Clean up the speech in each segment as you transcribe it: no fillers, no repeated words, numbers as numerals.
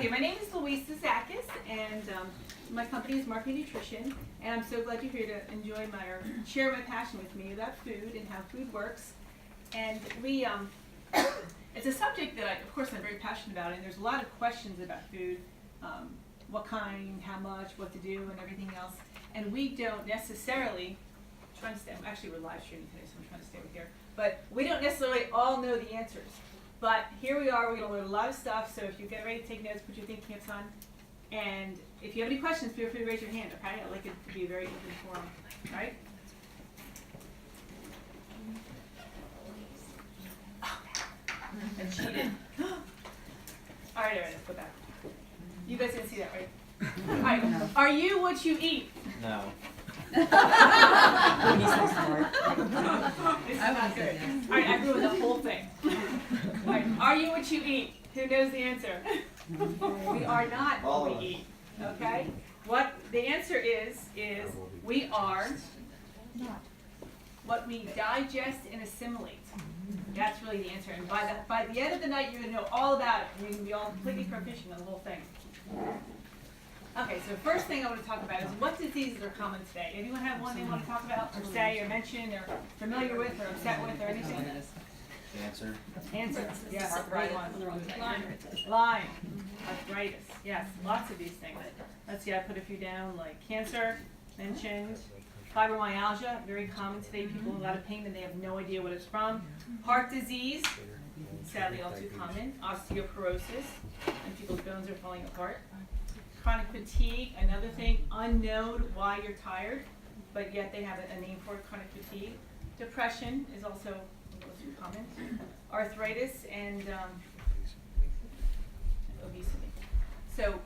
Okay, my name is Luisa Szakacs, and my company is Marpé Nutrition, and I'm so glad you're here to enjoy or share my passion with me about food and how food works. And we, it's a subject that of course, I'm very passionate about, and there's a lot of questions about food, what kind, how much, what to do, and everything else. And we don't necessarily, actually we're live streaming today, so I'm trying to stay over here, but we don't necessarily all know the answers. But here we are, we're going to learn a lot of stuff, so if you get ready to take notes, put your thinking caps on. And if you have any questions, feel free to raise your hand, okay? I'd like it to be a very open forum, all right? I cheated. All right, let's go back. You guys didn't see that, right? All right, are you what you eat? No. This is not good. All right, I ruined the whole thing. All right, are you what you eat? Who knows the answer? We are not what we eat. Okay? What the answer is we are what we digest and assimilate. That's really the answer. And by the end of the night, you're going to know all about it. You're going to be all completely proficient on the whole thing. Okay, so first thing I want to talk about is what diseases are common today. Anyone have one they want to talk about, or say, or mention, or familiar with, or upset with, or anything? Cancer. Cancer, yes, great one. Lyme, arthritis, yes, lots of these things. Let's see, I put a few down, like cancer, mentioned. Fibromyalgia, very common today. People with a lot of pain and they have no idea what it's from. Heart disease, sadly all too common. Osteoporosis, and people's bones are falling apart. Chronic fatigue, another thing, unknown why you're tired, but yet they have a name for it, chronic fatigue. Depression is also a little too common. Arthritis and obesity. So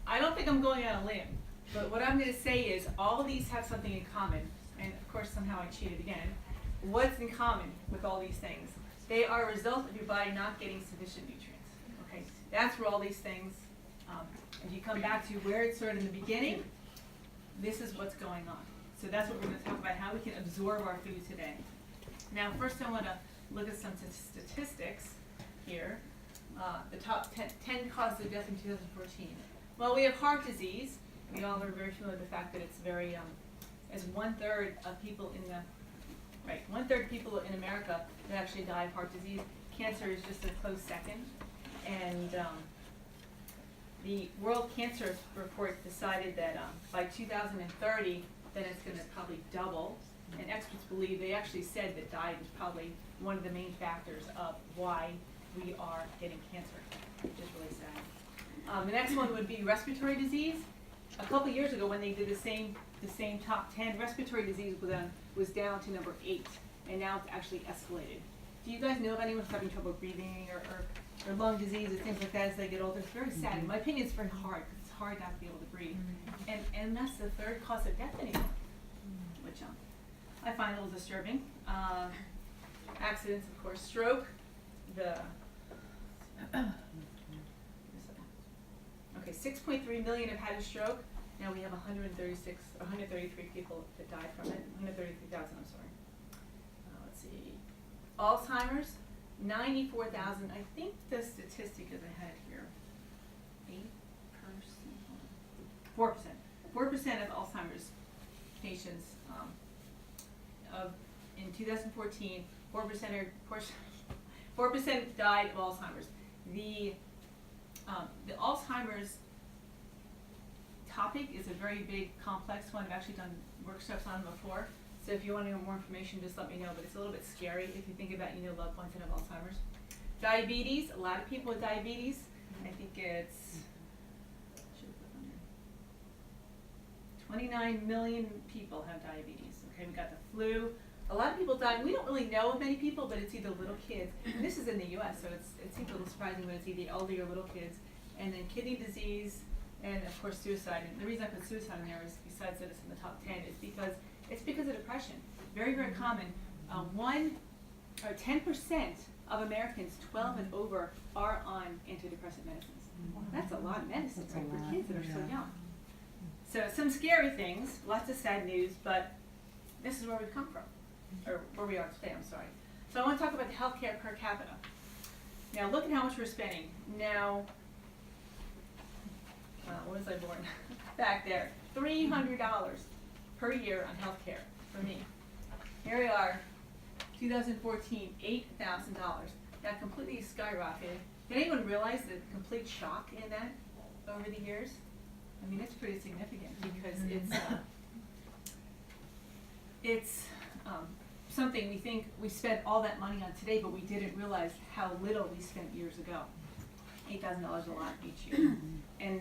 I don't think I'm going on a limb, but what I'm going to say is all of these have something in common, and of course somehow I cheated again. What's in common with all these things? They are a result of your body not getting sufficient nutrients. Okay, that's where all these things. If you come back to where it started in the beginning, this is what's going on. So that's what we're going to talk about, how we can absorb our food today. Now, first I want to look at some statistics here. The top 10 causes of death in 2014. Well, we have heart disease. We all are very familiar with the fact that it's very, as 1/3 of people in the, right, 1/3 of people in America that actually die of heart disease. Cancer is just a close second. And the World Cancer Report decided that by 2030, then it's going to probably double. And experts believe, they actually said that diet is probably one of the main factors of why we are getting cancer, which is really sad. The next one would be respiratory disease. A couple years ago, when they did the same top 10, respiratory disease was down to number 8, and now it's actually escalated. Do you guys know of anyone who's having trouble breathing or lung disease or things like that as they get older? It's very sad. In my opinion, it's very hard because it's hard not to be able to breathe. And that's the 3rd cause of death anymore, which I find a little disturbing. Accidents, of course, stroke, okay, 6.3 million have had a stroke. Now we have 133 people that died from it. 133,000, I'm sorry. Let's see. Alzheimer's, 94,000. I think the statistic is ahead here. 8%. 4% of Alzheimer's patients in 2014, 4% died of Alzheimer's. The Alzheimer's topic is a very big, complex one. I've actually done workshops on it before. So if you want to know more information, just let me know. But it's a little bit scary if you think about loved ones that have Alzheimer's. Diabetes. A lot of people with diabetes. I think it's 29 million people have diabetes. Okay, we got the flu. A lot of people die. We don't really know of many people, but it's either little kids. And this is in the U.S., so it seems a little surprising, but it's either elderly or little kids. And then kidney disease, and of course suicide. And the reason I put suicide in there is, besides that it's in the top 10, is because it's because of depression. Very, very common. 10% of Americans 12 and over are on antidepressant medicines. That's a lot of medicine, right, for kids that are so young. So some scary things, lots of sad news, but this is where we've come from, or where we are today, I'm sorry. So I want to talk about the healthcare per capita. Now look at how much we're spending. Now, once I born, back there. $300 per year on health care for me. Here we are, 2014, $8,000. That completely skyrocketed. Did anyone realize the complete shock in that over the years? I mean, it's pretty significant because it's something we think we spent all that money on today, but we didn't realize how little we spent years ago. $8,000 a lot each year. And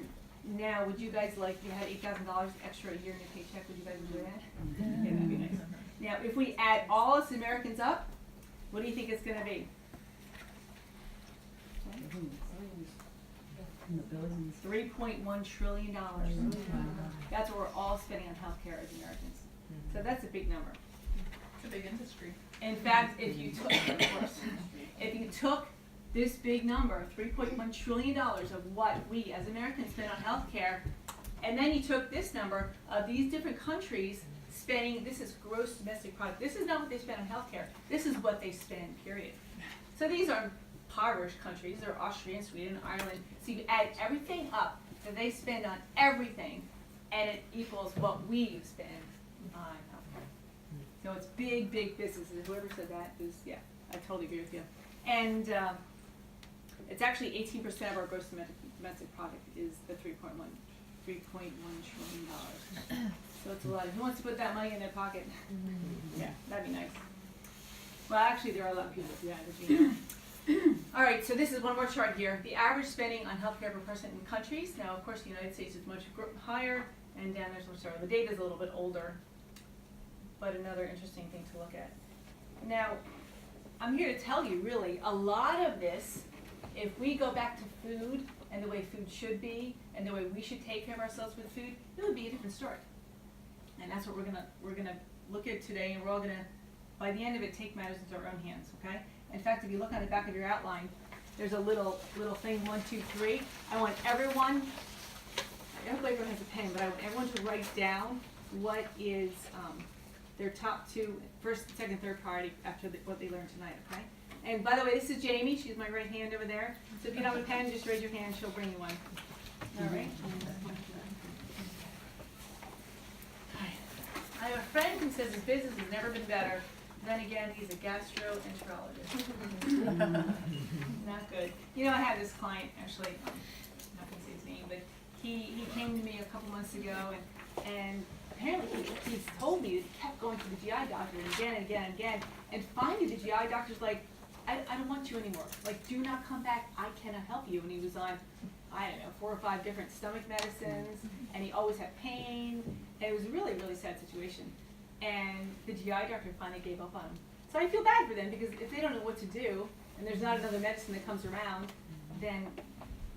now, would you guys like, you had $8,000 extra a year in your paycheck, would you guys enjoy that? Yeah, that'd be nice. Now, if we add all us Americans up, what do you think it's going to be? $3.1 trillion. That's what we're all spending on healthcare as Americans. So that's a big number. It's a big industry. In fact, if you took this big number, $3.1 trillion of what we as Americans spend on healthcare, and then you took this number of these different countries spending, this is gross domestic product. This is not what they spend on healthcare. This is what they spend, period. So these are impoverished countries. They're Austria, Sweden, Ireland. So you add everything up that they spend on everything, and it equals what we spend on healthcare. So it's big, big business. And whoever said that is, yeah, I totally agree with you. And it's actually 18% of our gross domestic product is the $3.1 trillion. So it's a lot. Who wants to put that money in their pocket? Yeah, that'd be nice. Well, actually, there are a lot of people who do that, as you know. All right, so this is one more chart here. The average spending on healthcare per person in countries. Now, of course, the United States is much higher, and down there's, sorry, the data is a little bit older, but another interesting thing to look at. Now, I'm here to tell you, really, a lot of this, if we go back to food and the way food should be, and the way we should take care of ourselves with food, it would be a different story. And that's what we're gonna look at today, and we're all gonna, by the end of it, take matters into our own hands. Okay. In fact, if you look on the back of your outline, there's a little thing, 1, 2, 3. I want everyone. I hope everyone has a pen, but I want everyone to write down what is their top 2, first, second, third priority after what they learned tonight. Okay. And by the way, this is Jamie. She's my right hand over there. So if you don't have a pen, just raise your hand. She'll bring you one. All right. I have a friend who says his business has never been better. Then again, he's a gastroenterologist. Not good. You know, I had this client, actually, I'm not going to say his name, but he came to me a couple months ago, and apparently he's told me that he kept going to the GI doctor again and again and again, and finally the GI doctor's like, I don't want you anymore. Like, do not come back. I cannot help you. And he was on, I don't know, 4 or 5 different stomach medicines, and he always had pain, and it was a really, really sad situation. And the GI doctor finally gave up on him. So I feel bad for them, because if they don't know what to do, and there's not another medicine that comes around, then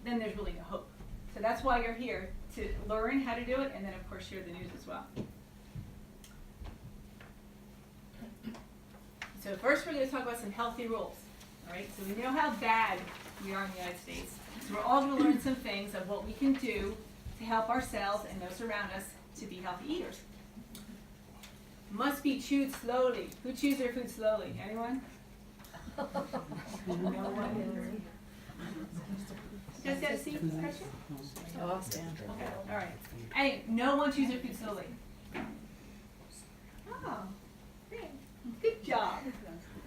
there's really no hope. So that's why you're here, to learn how to do it, and then of course share the news as well. So first we're going to talk about some healthy rules. All right, so we know how bad we are in the United States. So we're all going to learn some things of what we can do to help ourselves and those around us to be healthy eaters. Must be chewed slowly. Who chews their food slowly? Anyone? No one. You guys got a seat question? Oh, I'll stand. Okay, all right. Anyway, no one chews their food slowly. Oh, great. Good job.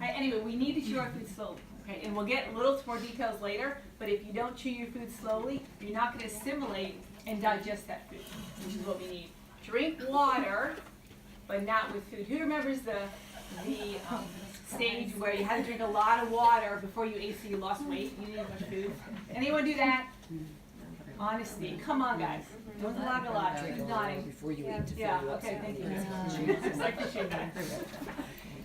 All right, anyway, we need to chew our food slowly. Okay, and we'll get a little more details later, but if you don't chew your food slowly, you're not going to assimilate and digest that food, which is what we need. Drink water, but not with food. Who remembers the stage where you had to drink a lot of water before you ate so you lost weight? You didn't eat much food. Anyone do that? Honesty. Come on, guys. Don't lie a lot. Who's nodding? Before you eat to Yeah, fill you up. okay, thank you. It's like you should.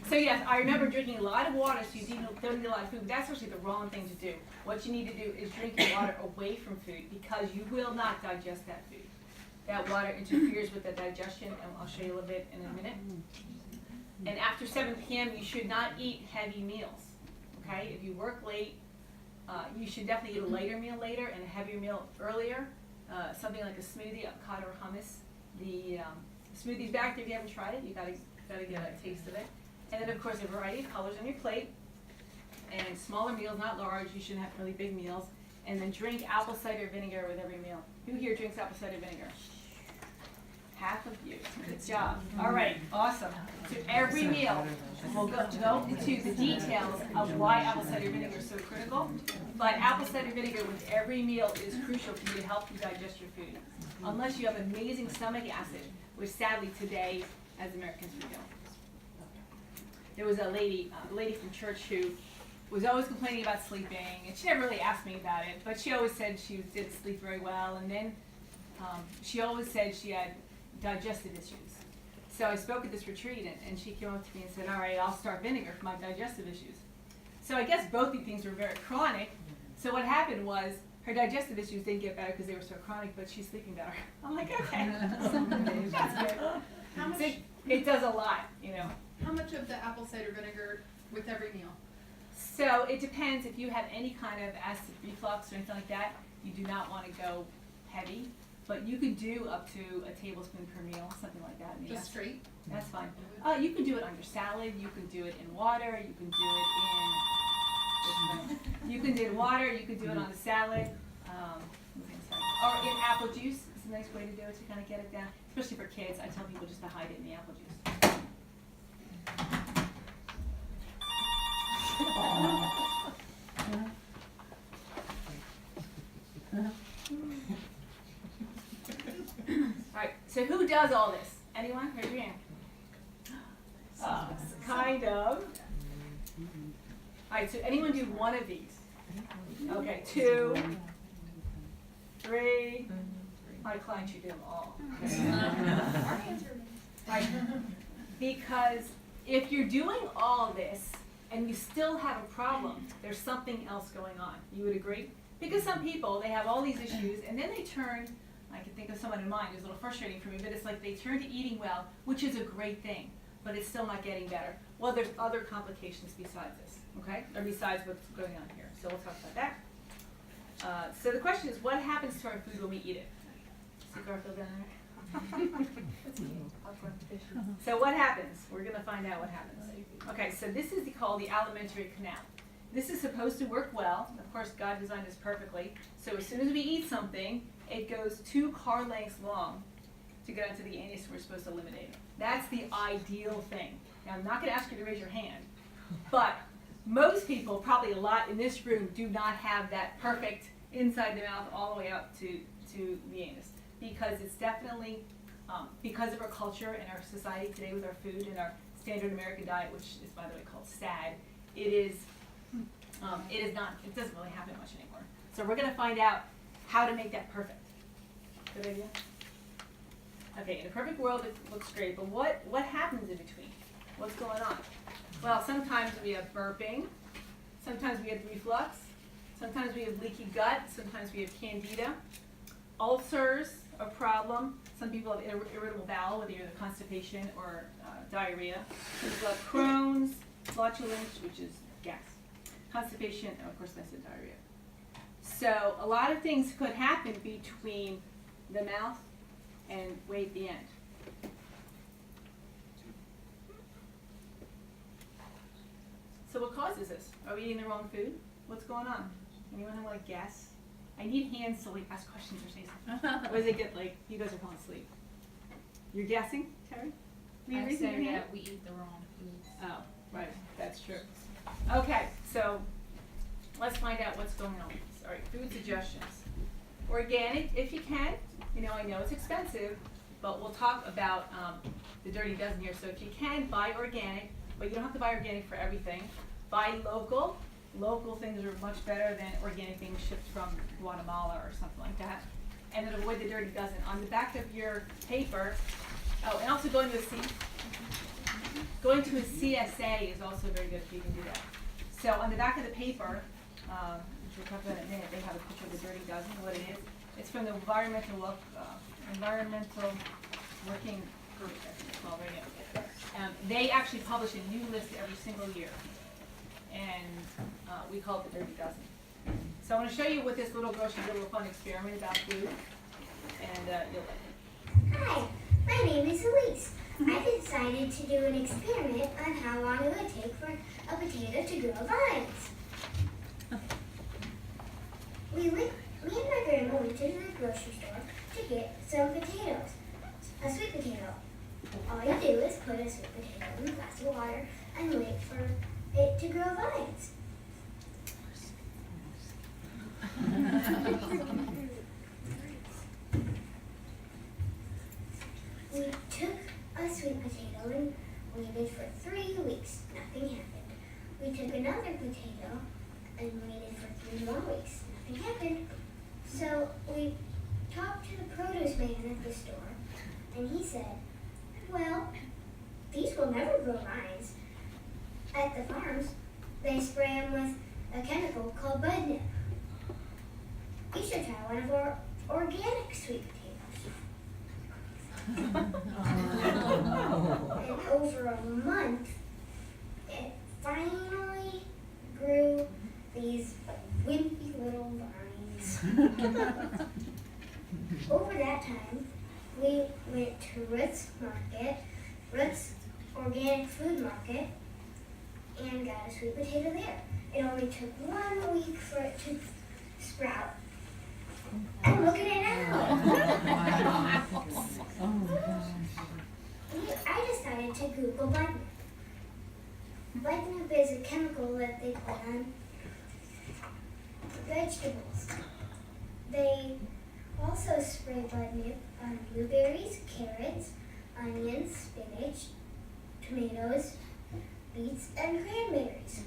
So yes, I remember drinking a lot of water, so you don't need a lot of food. But that's actually the wrong thing to do. What you need to do is drink your water away from food, because you will not digest that food. That water interferes with the digestion, and I'll show you a little bit in a minute. And after 7 p.m., you should not eat heavy meals. Okay? If you work late, you should definitely eat a lighter meal later and a heavier meal earlier. Something like a smoothie, avocado, or hummus. The smoothie's back there if you haven't tried it. You gotta get a taste of it. And then, of course, a variety of colors on your plate. And smaller meals, not large. You shouldn't have really big meals. and then drink apple cider vinegar with every meal. Who here drinks apple cider vinegar? Half of you. Good job. All right, awesome. So every meal, we'll go into the details of why apple cider vinegar is so critical. But apple cider vinegar with every meal is crucial for you to help you digest your food. Unless you have amazing stomach acid, which sadly today, as Americans, we don't. There was a lady from church who was always complaining about sleeping, and she never really asked me about it, but she always said she didn't sleep very well, and then she always said she had digestive issues. So I spoke at this retreat, and she came up to me and said, all right, I'll start vinegar for my digestive issues. So I guess both these things were very chronic. So what happened was her digestive issues didn't get better because they were so chronic, but she's sleeping better. I'm like, okay, that's good. How much, So it does a lot, you know. how much of the apple cider vinegar with every meal? So it depends. If you have any kind of acid reflux or anything like that, you do not want to go heavy. But you could do up to a tablespoon per meal, something like that. Just straight? That's fine. You can do it on your salad. You can do it in water. You can do it in. You can do it in water. You can do it on the salad. Or in apple juice. It's a nice way to do it to kind of get it down, especially for kids. I tell people just to hide it in the apple juice. Alright, so who does all this? Anyone? Raise your hand. Kind of. Alright, so anyone do one of these? Okay, 2, 3. My client should do them all. Right. Because if you're doing all this and you still have a problem, there's something else going on. You would agree? Because some people, they have all these issues and then they turn, I can think of someone in mind who's a little frustrating for me, but it's like they turn to eating well, which is a great thing, but it's still not getting better. Well, there's other complications besides this, okay? Or besides what's going on here. So we'll talk about that. So the question is, what happens to our food when we eat it? See Garfield down there? So what happens? We're going to find out what happens. Okay, so this is called the alimentary canal. This is supposed to work well. Of course, God designed this perfectly. So as soon as we eat something, it goes 2 car lengths long to get into the anus, we're supposed to eliminate it. That's the ideal thing. Now, I'm not going to ask you to raise your hand, but most people, probably a lot in this room, do not have that perfect inside the mouth all the way up to the anus, because it's definitely, because of our culture and our society today with our food and our standard American diet, which is, by the way, called SAD, it doesn't really happen much anymore. So we're going to find out how to make that perfect. Good idea? Okay, in a perfect world, it looks great, but what happens in between? What's going on? Well, sometimes we have burping, sometimes we have reflux, sometimes we have leaky gut, sometimes we have candida, ulcers, a problem. Some people have irritable bowel, whether you're constipation or diarrhea. We've got Crohn's, flatulence, which is gas, constipation, and of course I said diarrhea. So a lot of things could happen between the mouth and way at the end. So what causes this? Are we eating the wrong food? What's going on? Anyone have like guess? I need hands to like ask questions or say something. Or does it get like, you guys are falling asleep? You're guessing, Terry? Were you raising your hand? We eat the wrong foods. Oh, right, that's true. Okay, so let's find out what's going on. All right, food suggestions. Organic, if you can. You know, I know it's expensive, but we'll talk about the Dirty Dozen here. So if you can, buy organic, but you don't have to buy organic for everything. Buy local. Local things are much better than organic things shipped from Guatemala or something like that. And then avoid the Dirty Dozen. On the back of your paper, oh, and also going to a CSA is also very good if you can do that. So on the back of the paper, which we'll talk about in a minute, they have a picture of the Dirty Dozen, what it is. It's from the Environmental Working Group, I think it's called right now. They actually publish a new list every single year, and we call it the Dirty Dozen. So I want to show you with this little girl, she did a little fun experiment about food, and you'll like it. Hi, my name is Elise. I decided to do an experiment on how long it would take for a potato to grow vines. me and my grandma went to the grocery store to get some potatoes, a sweet potato. All you do is put a sweet potato in a glass of water and wait for it to grow vines. We took a sweet potato and waited for 3 weeks. Nothing happened. We took another potato and waited for 3 more weeks. Nothing happened. So we talked to the produce man at the store, and he said, well, these will never grow vines. At the farms, they spray them with a chemical called bud nip. You should try one of our organic sweet potatoes. And over a month, it finally grew these wimpy little vines. Over that time, we went to Ruth's organic food market, and got a sweet potato there. It only took 1 week for it to sprout. And look at it now. I decided to Google bud nip. Bud nip is a chemical that they put on vegetables. They also spray bud nip on blueberries, carrots, onions, spinach, tomatoes, beets, and cranberries.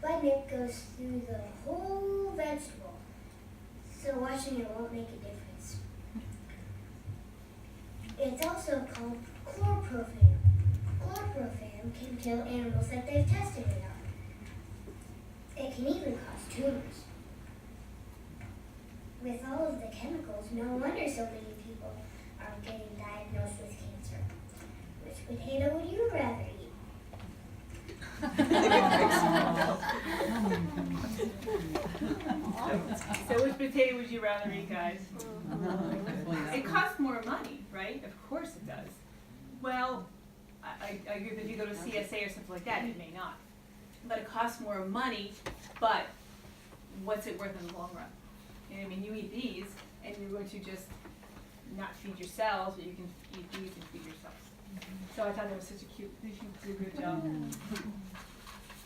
Bud nip goes through the whole vegetable, so washing it won't make a difference. It's also called chlorprophan. Chlorprophan can kill animals that they've tested it on. It can even cause tumors. With all of the chemicals, no wonder so many people are getting diagnosed with cancer. Which potato would you rather eat? So which potato would you rather eat, guys? It costs more money, right? Of course it does. Well, I agree that if you go to CSA or something like that, it may not. But it costs more money, but what's it worth in the long run? You know what I mean, you eat these, and you're going to just not feed yourselves, but you can eat these and feed yourselves. So I thought that was such a cute, you did a good job.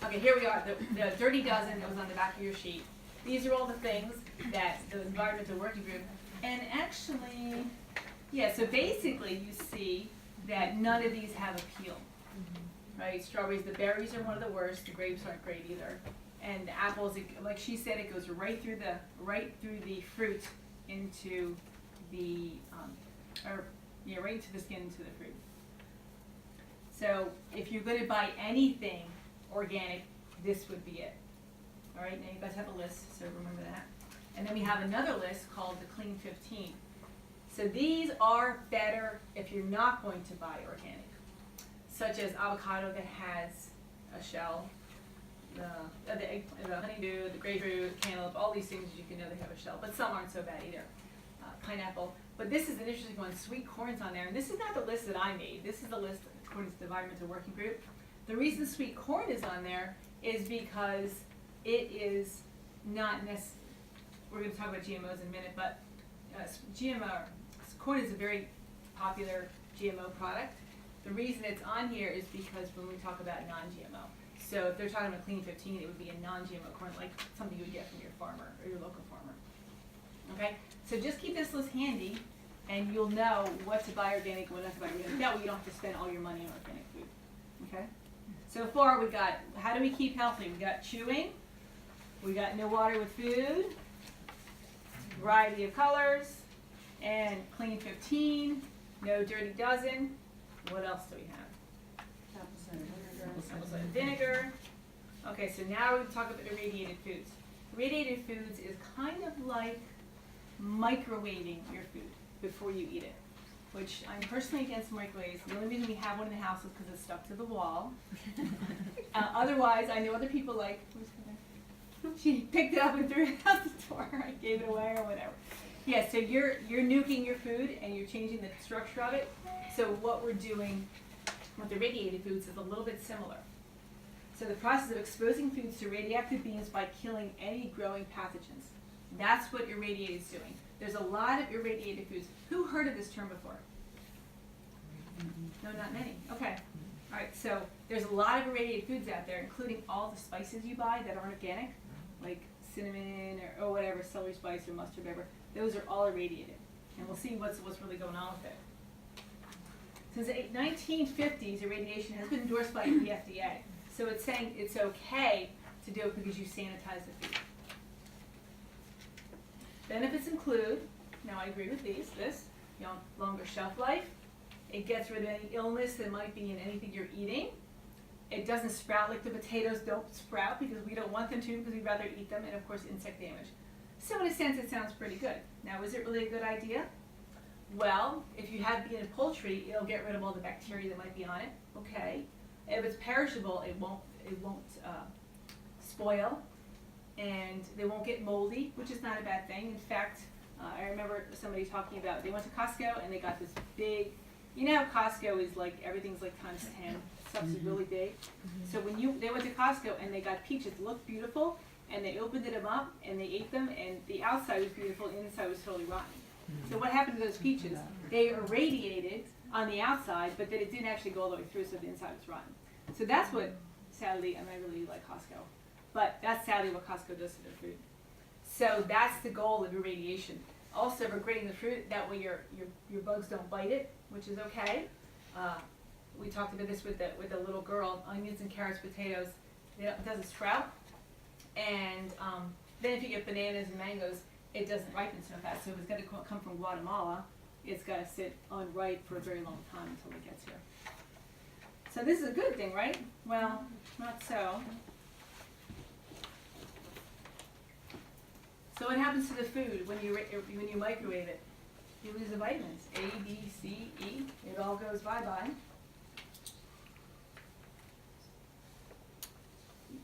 Okay, here we are, the Dirty Dozen that was on the back of your sheet. These are all the things that the environmental working group, and actually, yeah, so basically you see that none of these have appeal, right? Strawberries, the berries are one of the worst, the grapes aren't great either. And the apples, like she said, it goes right through the fruit into the, right into the skin into the fruit. So if you're going to buy anything organic, this would be it. All right, now you guys have a list, so remember that. And then we have another list called the Clean 15. So these are better if you're not going to buy organic, such as avocado that has a shell, the honeydew, the grapefruit, cantaloupe, all these things you can know they have a shell, but some aren't so bad either. Pineapple, but this is an interesting one. Sweet corn's on there, and this is not the list that I made. This is the list according to the environmental working group. The reason sweet corn is on there is because it is not necessarily. We're going to talk about GMOs in a minute, but corn is a very popular GMO product. The reason it's on here is because when we talk about non-GMO. So if they're talking about Clean 15, it would be a non-GMO corn, like something you would get from your farmer or your local farmer. Okay, so just keep this list handy, and you'll know what to buy organic, what not to buy organic. That way you don't have to spend all your money on organic food. Okay, so far we got, how do we keep healthy? We got chewing, we got no water with food, variety of colors, and Clean 15, no Dirty Dozen. What else do we have? Apple cider vinegar. Okay, so now we're going to talk about the radiated foods. Radiated foods is kind of like microwaving your food before you eat it, which I'm personally against microwaves. The only reason we have one in the house is because it's stuck to the wall. Otherwise, I know other people like, she picked it up and threw it out the door. I gave it away or whatever. Yeah, so you're nuking your food and you're changing the structure of it. So what we're doing with the radiated foods is a little bit similar. So the process of exposing foods to radioactive beams by killing any growing pathogens. That's what irradiated is doing. There's a lot of irradiated foods. Who heard of this term before? No, not many. Okay. All right, so there's a lot of irradiated foods out there, including all the spices you buy that aren't organic, like cinnamon or whatever, celery spice or mustard, whatever. Those are all irradiated. And we'll see what's really going on with it. Since the 1950s, irradiation has been endorsed by the FDA. So it's saying it's okay to do it because you sanitize the food. Benefits include, now I agree with this, longer shelf life. It gets rid of any illness that might be in anything you're eating. It doesn't sprout like the potatoes don't sprout because we don't want them to because we'd rather eat them, and of course insect damage. So in a sense it sounds pretty good. Now is it really a good idea? Well, if you have beef and poultry, it'll get rid of all the bacteria that might be on it. Okay. If it's perishable, it won't spoil, and they won't get moldy, which is not a bad thing. In fact, I remember somebody talking about they went to Costco and they got this big. You know how Costco is like everything's like times 10. Stuff is really big. So when they went to Costco and they got peaches that looked beautiful, and they opened them up and they ate them, and the outside was beautiful, and the inside was totally rotten. So what happened to those peaches? They irradiated on the outside, but then it didn't actually go all the way through, so the inside was rotten. So that's what, sadly, I really like Costco, but that's sadly what Costco does to their food. So that's the goal of irradiation. Also, regrading the fruit, that way your bugs don't bite it, which is okay. We talked about this with the little girl, onions and carrots, potatoes, it doesn't sprout. And then if you get bananas and mangoes, it doesn't ripen so fast. So if it's going to come from Guatemala, it's got to sit unripe for a very long time until it gets here. So this is a good thing, right? Well, not so. So what happens to the food when you microwave it? You lose the vitamins, A, B, C, E. It all goes bye-bye.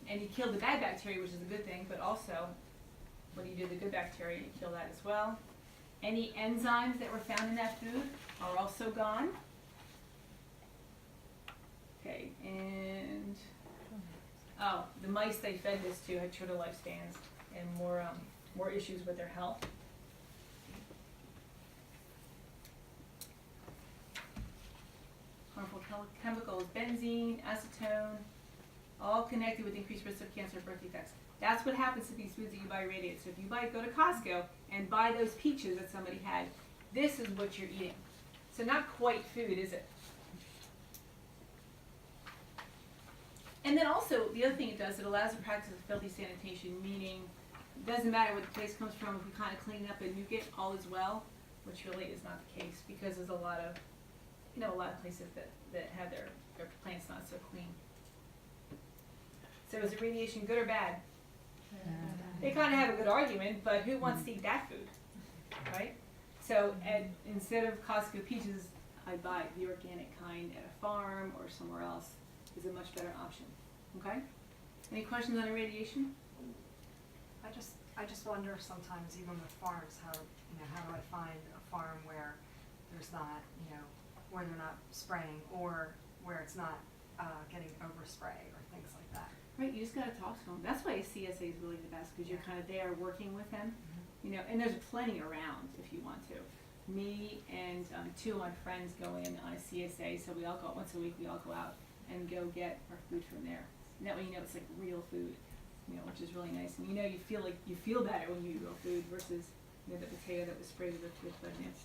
And you kill the bad bacteria, which is a good thing, but also when you do the good bacteria, you kill that as well. Any enzymes that were found in that food are also gone. Okay, and the mice they fed this to had shorter lifespans and more issues with their health. Harmful chemicals, benzene, acetone, all connected with increased risk of cancer and birth defects. That's what happens to these foods that you buy irradiated. So if you go to Costco and buy those peaches that somebody had, this is what you're eating. So not quite food, is it? And then also, the other thing it does, it allows the practice of filthy sanitation, meaning it doesn't matter what the place comes from, if we kind of clean it up and nuke it, all is well, which really is not the case because there's a lot of places that have their plants not so clean. So is irradiation good or bad? They kind of have a good argument, but who wants to eat that food, right? So instead of Costco peaches, I buy the organic kind at a farm or somewhere else. Is a much better option. Okay? Any questions on irradiation? I just wonder sometimes, even with farms, how do I find a farm where there's not, where they're not spraying or where it's not getting overspray or things like that. Right, you just got to talk to them. That's why a CSA is really the best because you're kind of there working with them. And there's plenty around if you want to. Me and two of my friends go in on a CSA, so we all go once a week. We all go out and go get our food from there. And that way it's like real food, which is really nice. And you feel better when you eat real food versus the potato that was sprayed with vitamins.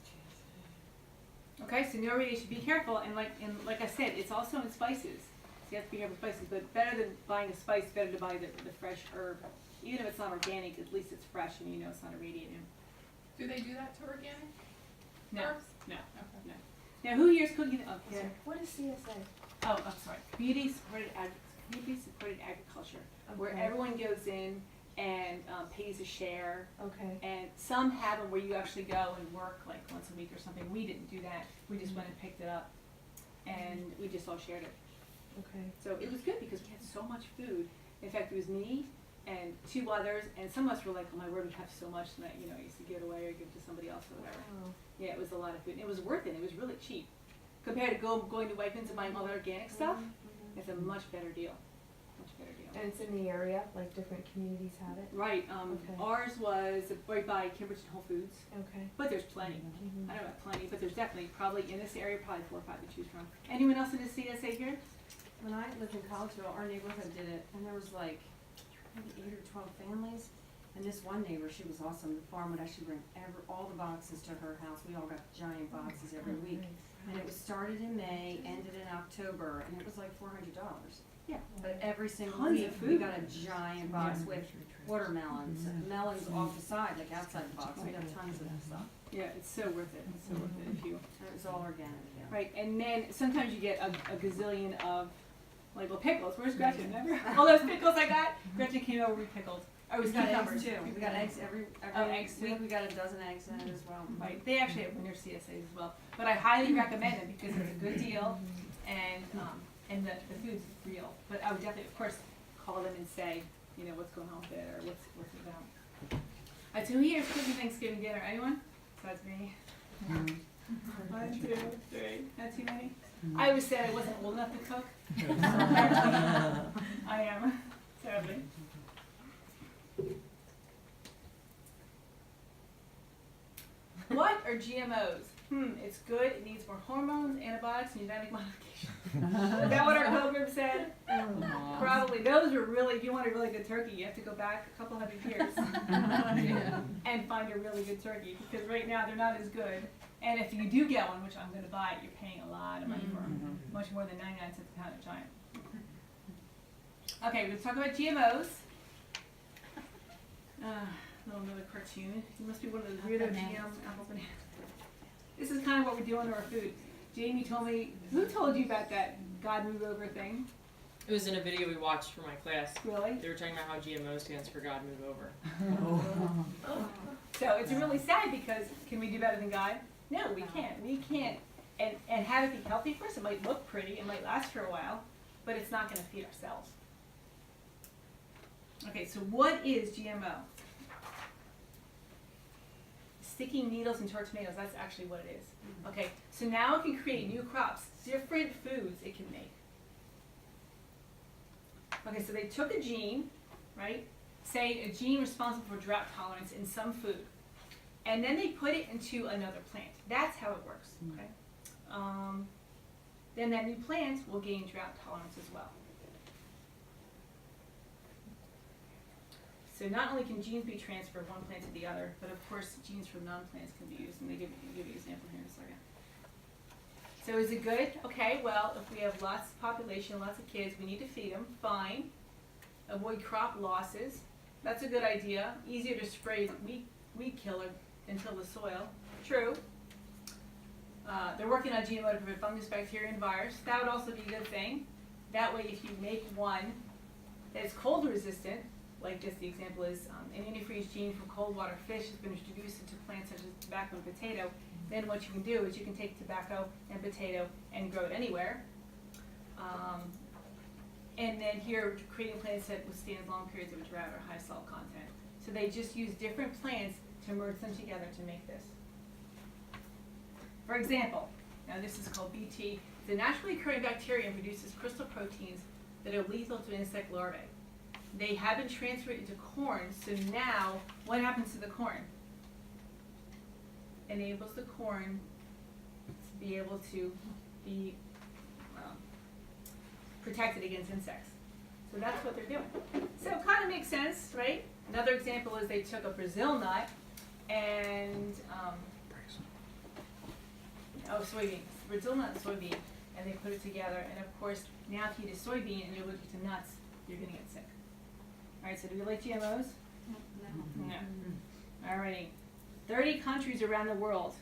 Okay, so no irradiation. Be careful, and like I said, it's also in spices. So you have to be careful with spices, but better than buying a spice, better to buy the fresh herb. Even if it's not organic, at least it's fresh and it's not irradiated. Do they do that to organic No, herbs? no, Okay. no. Now who here is cooking? Oh, yeah. What is CSA? Oh, I'm sorry. Community supported agriculture, where Okay. everyone goes in and pays a share. Okay. And some have them where you actually go and work like once a week or something. We didn't do that. We just went and picked it up, and we just all shared it. Okay. So it was good because we had so much food. In fact, it was me and two others, and some of us were like, "Oh my word, we have so much that I used to give it away or give to somebody else or whatever." Oh. Yeah, it was a lot of food. And it was worth it. It was really cheap compared to going to Wegmans and buying all the organic stuff. It's a much better deal. Much better deal. And it's in the area, like different communities have it? Right, Okay. ours was right by Cambridge Whole Foods, Okay. but there's plenty. Mhm. I don't know about plenty, but there's definitely, probably in this area, probably 4 or 5 to choose from. Anyone else in the CSA here? When I lived in Collegeville, our neighborhood did it, and there was like maybe 8 or 12 families. And this one neighbor, she was awesome. The farm would actually bring all the boxes to her house. We all got giant boxes every week. And it was started in May, ended in October, and it was like $400. Yeah. But every single Tons of week, food. we got a giant box with watermelons, melons off the side, like outside the box. We got tons of that stuff. Yeah, it's so worth it, it's so worth it if you, And it was all organic, yeah. right, and then sometimes you get a gazillion of, like, well, pickles, where's Gretchen, remember? All those pickles I got, Gretchen came over, we pickled. Oh, it was We got cucumbers. eggs too. We got eggs every eggs too? week. We got a dozen eggs in it as well. Right, they actually have winter CSAs as well, but I highly recommend them because it's a good deal and the food's real. But I would definitely, of course, call them and say, you know, what's going on with it or what's it about. Alright, so who here is cooking Thanksgiving dinner? Anyone? Besides me? 1, 2, 3. Not too many? I always said I wasn't old enough to cook. So apparently I am, sadly. What are GMOs? It's good, it needs more hormones, antibiotics, and genetic modification. Is that what our program said? Probably. Those were really, if you want a really good turkey, you have to go back a couple hundred years and find a really good turkey, because right now they're not as good. And if you do get one, which I'm going to buy it, you're paying a lot of money for them, much more than 99 cents a pound of giant. Okay, let's talk about GMOs. Another cartoon. You must be one of those weirdo GM apple bananas. This is kind of what we're doing to our food. Jamie told me, who told you about that God move over thing? It was in a video we watched for my class. Really? They were talking about how GMO stands for God move over. So it's really sad because can we do better than God? No, we can't. We can't. And have it be healthy for us. It might look pretty. It might last for a while, but it's not going to feed ourselves. Okay, so what is GMO? Sticking needles into our tomatoes, that's actually what it is. Okay, so now it can create new crops, different foods it can make. Okay, so they took a gene, right? Say a gene responsible for drought tolerance in some food, and then they put it into another plant. That's how it works, okay? Then that new plant will gain drought tolerance as well. So not only can genes be transferred one plant to the other, but of course genes from non-plants can be used, and they give you an example here in a second. So is it good? Okay, well, if we have lots of population, lots of kids, we need to feed them, fine. Avoid crop losses, that's a good idea. Easier to spray weed killer than till the soil, true. They're working on GMO to prevent fungus, bacteria, and virus. That would also be a good thing. That way, if you make one that is cold resistant, like just the example is an antifreeze gene from cold water fish has been introduced into plants such as tobacco and potato, then what you can do is you can take tobacco and potato and grow it anywhere. And then here, creating plants that withstand long periods of drought or high salt content. So they just use different plants to merge them together to make this. For example, now this is called BT. It's a naturally occurring bacteria and produces crystal proteins that are lethal to insect larvae. They have been transferred into corn, so now what happens to the corn? Enables the corn to be able to be protected against insects. So that's what they're doing. So it kind of makes sense, right? Another example is they took a Brazil nut and soybean, Brazil nut and soybean, and they put it together. And of course, now if you eat a soybean and you're allergic to nuts, you're going to get sick. All right, so do we like GMOs? No. Alrighty. 30 countries around the world,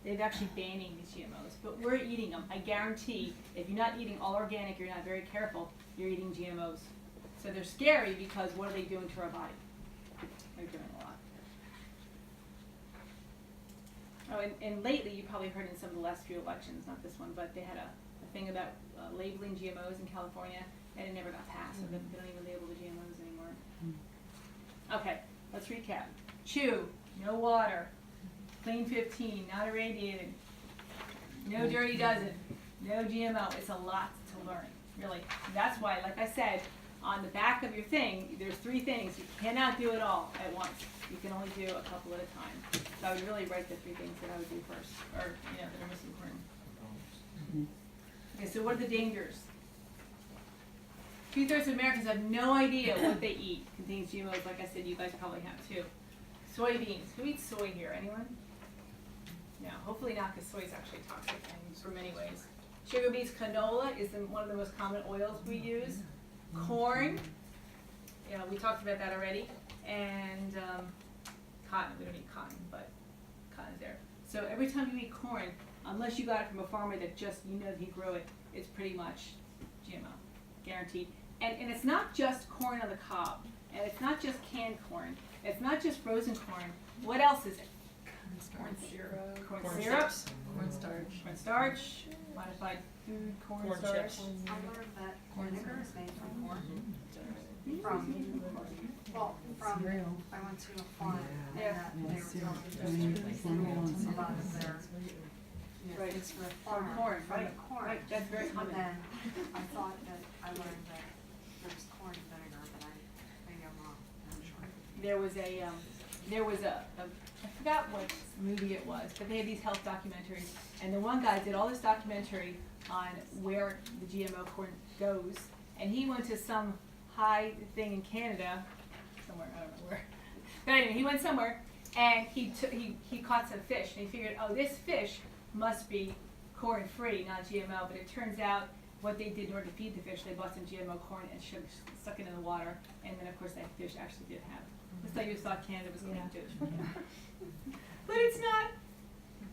they've actually banning these GMOs, but we're eating them. I guarantee if you're not eating all organic, you're not very careful, you're eating GMOs. So they're scary because what are they doing to our body? They're doing a lot. Oh, and lately, you probably heard in some of the last few elections, not this one, but they had a thing about labeling GMOs in California, and it never got passed, so they don't even label the GMOs anymore. Okay, let's recap. Chew, no water. Clean 15, not irradiated. No dirty dozen. No GMO. It's a lot to learn, really. That's why, like I said, on the back of your thing, there's 3 things. You cannot do it all at once. You can only do a couple at a time. So I would really write the 3 things that I would do first, or, that are most important. Okay, so what are the dangers? 2/3 of Americans have no idea what they eat. Contains GMOs, like I said, you guys probably have too. Soybeans. Who eats soy here? Anyone? No, hopefully not, because soy is actually toxic for many ways. Sugar beets, canola is one of the most common oils we use. Corn, we talked about that already. And cotton, we don't eat cotton, but cotton is there. So every time you eat corn, unless you got it from a farmer that just, that he grew it, it's pretty much GMO, guaranteed. And it's not just corn on the cob, and it's not just canned corn, it's not just frozen corn. What else is it? Corn syrup. Cornstarch, modified food, cornstarch. chips. I learned that vinegar is made from corn. I went to a farm and that they were talking just a lot of their, Right. it's for From farm, corn, from right, the corn. right, that's very common. And then I thought that I learned that there was corn vinegar, but maybe I'm wrong, I'm sure. There was a I forgot what movie it was, but they had these health documentaries, and the one guy did all this documentary on where the GMO corn goes, and he went to some high thing in Canada, somewhere, I don't know where, but anyway, he went somewhere, and he caught some fish, and he figured, oh, this fish must be corn free, not GMO, but it turns out what they did in order to feed the fish, they bought some GMO corn and stuck it in the water, and then of course that fish actually did have. It's like you thought Canada was clean too. But it's not.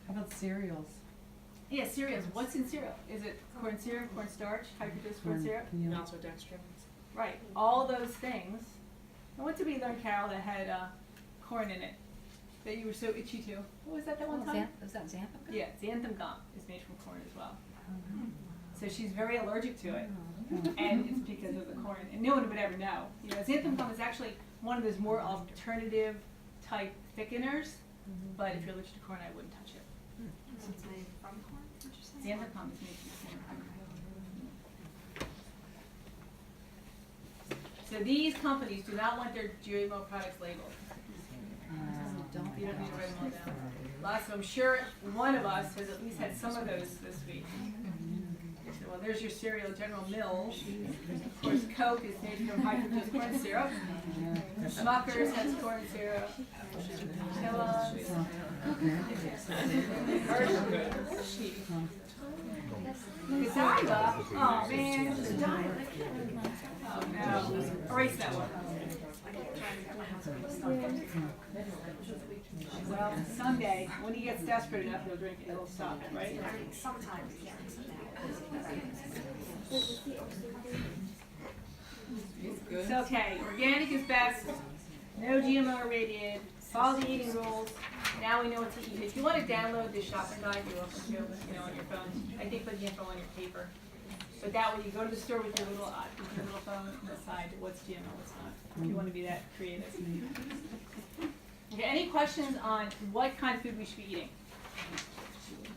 How about cereals? Yeah, cereals. What's in cereal? Is it corn syrup, cornstarch, high fructose corn syrup? Maltodextrin. Right. All those things. And what did we learn, Carol, that had corn in it? That you were so itchy to? What was that one time? Was that xanthan? Yeah, xanthan gum is made from corn as well. So she's very allergic to it, and it's because of the corn. And no one would ever know. Xanthan gum is actually one of those more alternative type thickeners, but if you're allergic to corn, I wouldn't touch it. So it's made from corn, did you say? Xanthan gum is made from corn. So these companies do not want their GMO products labeled. You don't need to write them all down. Lots of, I'm sure one of us has at least had some of those this week. So, well, there's your cereal, General Mills. Of course, Coke is made from high fructose corn syrup. Smucker's has corn syrup. Kellogg's. Godiva. Oh man. Oh no. Erase that one. Well, someday, when he gets desperate enough, he'll drink it. He'll stop it, right? Sometimes, yeah. It's okay. Organic is best. No GMO irradiated. Follow the eating rules. Now we know what to eat. If you want to download this shopping guide, you're welcome to, on your phone. I think put the info on your paper. But that way you go to the store with your little phone and decide what's GMO, what's not. If you want to be that creative. Okay, any questions on what kind of food we should be eating?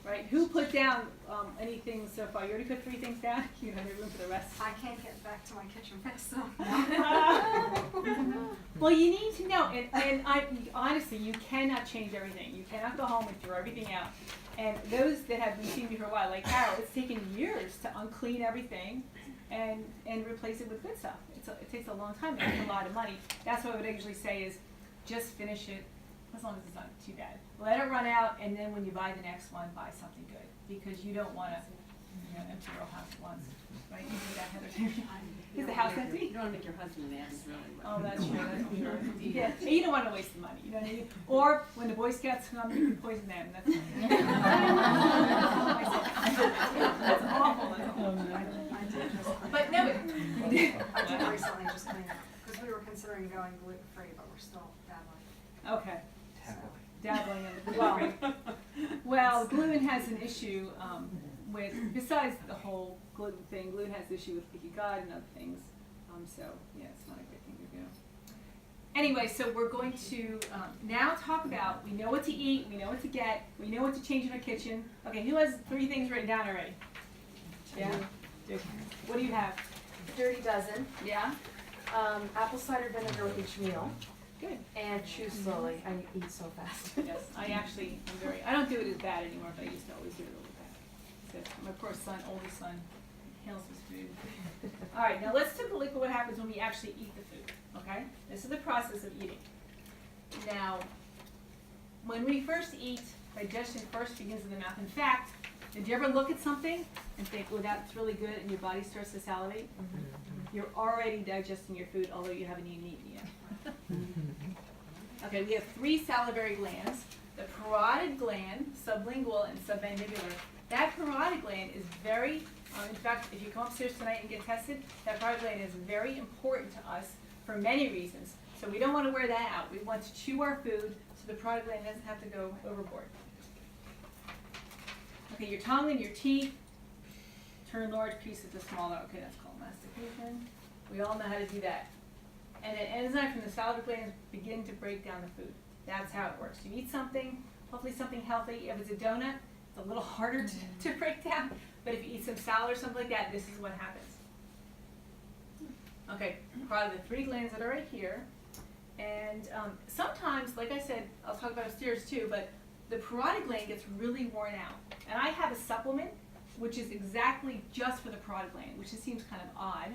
Right, who put down anything so far? You already put 3 things down? You don't have room for the rest? I can't get back to my kitchen fast, so. Well, you need to know, and honestly, you cannot change everything. You cannot go home and throw everything out. And those that have been seeing me for a while, like Carol, it's taken years to unclean everything and replace it with good stuff. It takes a long time, it takes a lot of money. That's what I would usually say is just finish it, as long as it's not too bad. Let it run out, and then when you buy the next one, buy something good, because you don't want to empty your whole house at once. Right? You do that, Heather. Is the house empty? You don't want to make your husband mad, really. Oh, that's true. That's true. Yeah, you don't want to waste the money. You know what I mean? Or when the Boy Scouts come, you can poison them. That's that's awful. That's awful. But no, I did recently just clean it, because we were considering going gluten-free, but we're still dabbling. okay. Dabbling in the gluten. Well, gluten has an issue with, besides the whole gluten thing, gluten has an issue with leaky gut and other things. So, yeah, it's not a great thing to do. Anyway, so we're going to now talk about, we know what to eat, we know what to get, we know what to change in our kitchen. Okay, who has 3 things written down already? Yeah? What do you have? Dirty dozen. Yeah? Apple cider vinegar with each meal, Good. and chew slowly. I eat so fast. Yes, I actually am very, I don't do it as bad anymore, but I used to always do it a little bad. So my poor son, oldest son, inhales his food. All right, now let's take a look at what happens when we actually eat the food, okay? This is the process of eating. Now, when we first eat, digestion first begins in the mouth. In fact, did you ever look at something and think, oh, that's really good, and your body starts to salivate? You're already digesting your food, although you haven't even eaten yet. Okay, we have 3 salivary glands. The parotid gland, sublingual, and submandibular. That parotid gland is very, in fact, if you come upstairs tonight and get tested, that parotid gland is very important to us for many reasons. So we don't want to wear that out. We want to chew our food so the parotid gland doesn't have to go overboard. Okay, your tongue and your teeth turn large pieces to smaller. Okay, that's called mastication. We all know how to do that. And an enzyme from the salivary gland is beginning to break down the food. That's how it works. You eat something, hopefully something healthy. If it's a donut, it's a little harder to break down. But if you eat some salad or something like that, this is what happens. Okay, probably the 3 glands that are right here. And sometimes, like I said, I'll talk about upstairs too, but the parotid gland gets really worn out. And I have a supplement which is exactly just for the parotid gland, which just seems kind of odd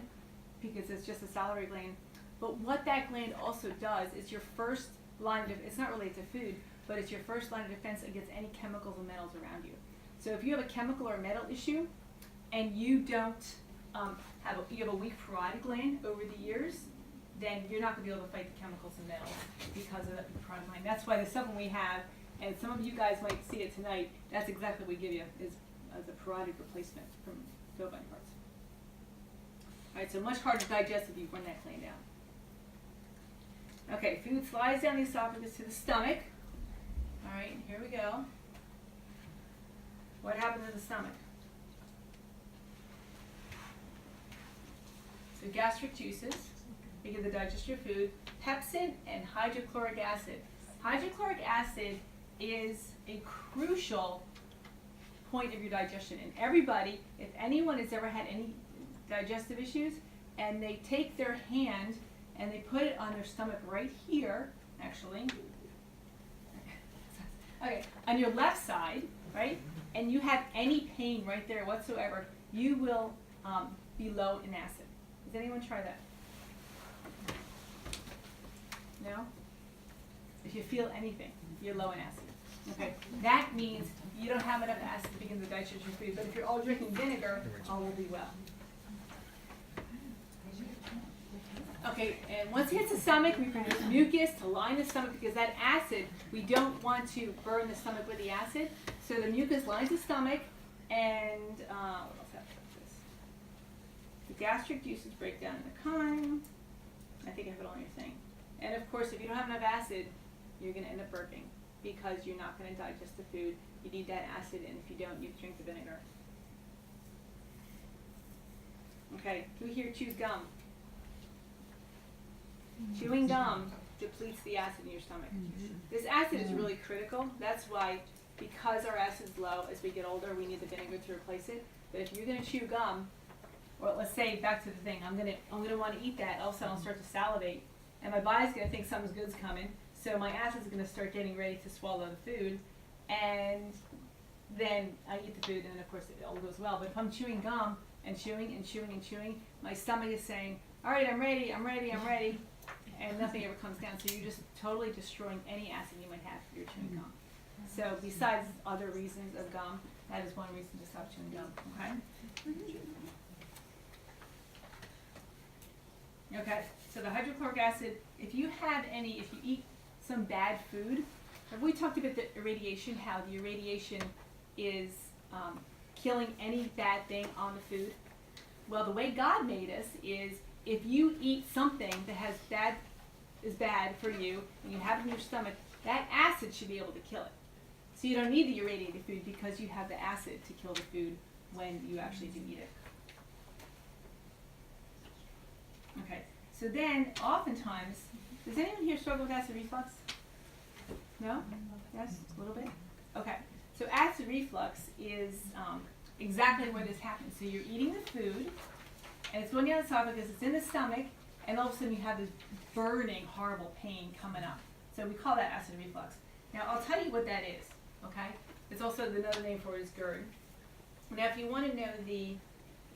because it's just a salivary gland. But what that gland also does is your first line of, it's not related to food, but it's your first line of defense against any chemicals and metals around you. So if you have a chemical or metal issue and you don't you have a weak parotid gland over the years, then you're not going to be able to fight the chemicals and metals because of the parotid gland. That's why the supplement we have, and some of you guys might see it tonight, that's exactly what we give you, is the parotid replacement from bovine parts. All right, so much harder to digest if you run that gland down. Okay, food slides down the esophagus to the stomach. All right, here we go. What happens in the stomach? So gastric juices, begin to digest your food. Pepsin and hydrochloric acid. Hydrochloric acid is a crucial point of your digestion. And everybody, if anyone has ever had any digestive issues, and they take their hand and they put it on their stomach right here, actually, okay, on your left side, right, and you have any pain right there whatsoever, you will be low in acid. Does anyone try that? No? If you feel anything, you're low in acid. Okay, that means you don't have enough acid to begin to digest your food. But if you're all drinking vinegar, all will be well. Okay, and once it hits the stomach, we produce mucus to line the stomach because that acid, we don't want to burn the stomach with the acid. So the mucus lines the stomach, and what else happens with this? The gastric juices break down in the chyme. I think I have it on your thing. And of course, if you don't have enough acid, you're going to end up burping because you're not going to digest the food. You need that acid, and if you don't, you drink the vinegar. Okay, who here chews gum? Chewing gum depletes the acid in your stomach. This acid is really critical. That's why, because our acid's low, as we get older, we need the vinegar to replace it. But if you're going to chew gum, or let's say back to the thing, I'm gonna want to eat that. All of a sudden, I'll start to salivate, and my body's going to think something good's coming. So my acid's going to start getting ready to swallow the food, and then I eat the food, and then of course it all goes well. But if I'm chewing gum and chewing and chewing and chewing, my stomach is saying, "All right, I'm ready, I'm ready, I'm ready." And nothing ever comes down, so you're just totally destroying any acid you might have if you're chewing gum. So besides other reasons of gum, that is one reason to stop chewing gum, okay? Okay, so the hydrochloric acid, if you eat some bad food, we talked about the irradiation, how the irradiation is killing any bad thing on the food. Well, the way God made us is if you eat something that is bad for you, and you have it in your stomach, that acid should be able to kill it. So you don't need the irradiated food because you have the acid to kill the food when you actually do eat it. Okay, so then oftentimes, does anyone here struggle with acid reflux? No? Yes? A little bit? Okay, so acid reflux is exactly where this happens. So you're eating the food, and it's going down the esophagus, it's in the stomach, and all of a sudden you have this burning, horrible pain coming up. So we call that acid reflux. Now I'll tell you what that is, okay? It's also, another name for it is GERD. Now if you want to know the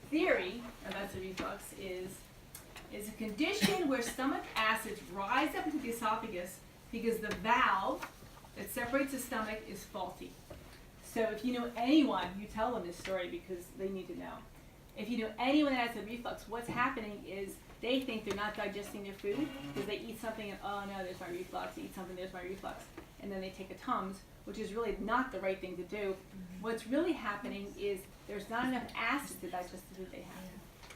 theory of acid reflux is a condition where stomach acids rise up into the esophagus because the valve that separates the stomach is faulty. So if you know anyone, you tell them this story because they need to know. If you know anyone that has acid reflux, what's happening is they think they're not digesting their food because they eat something and, oh no, there's my reflux, eat something, there's my reflux. And then they take a Tums, which is really not the right thing to do. What's really happening is there's not enough acid to digest the food they have.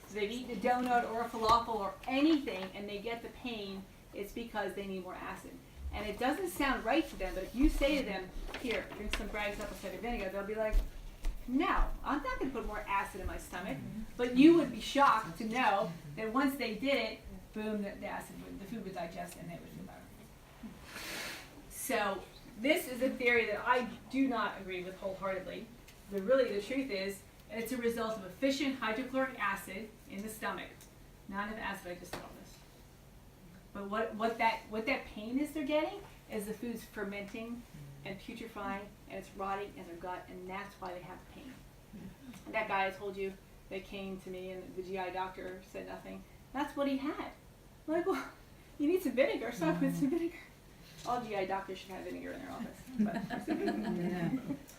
So they've eaten a donut or a falafel or anything and they get the pain, it's because they need more acid. And it doesn't sound right to them, but if you say to them, here, drink some Bragg's apple cider vinegar, they'll be like, no, I'm not going to put more acid in my stomach. But you would be shocked to know that once they did it, boom, the food would digest and they would feel better. So this is a theory that I do not agree with wholeheartedly. The truth is, it's a result of efficient hydrochloric acid in the stomach. Not enough acid, I just said all this. But what that pain is they're getting is the food's fermenting and putrefying and it's rotting in their gut, and that's why they have pain. And that guy I told you that came to me and the GI doctor said nothing, that's what he had. I'm like, well, you need some vinegar, so I put some vinegar. All GI doctors should have vinegar in their office. But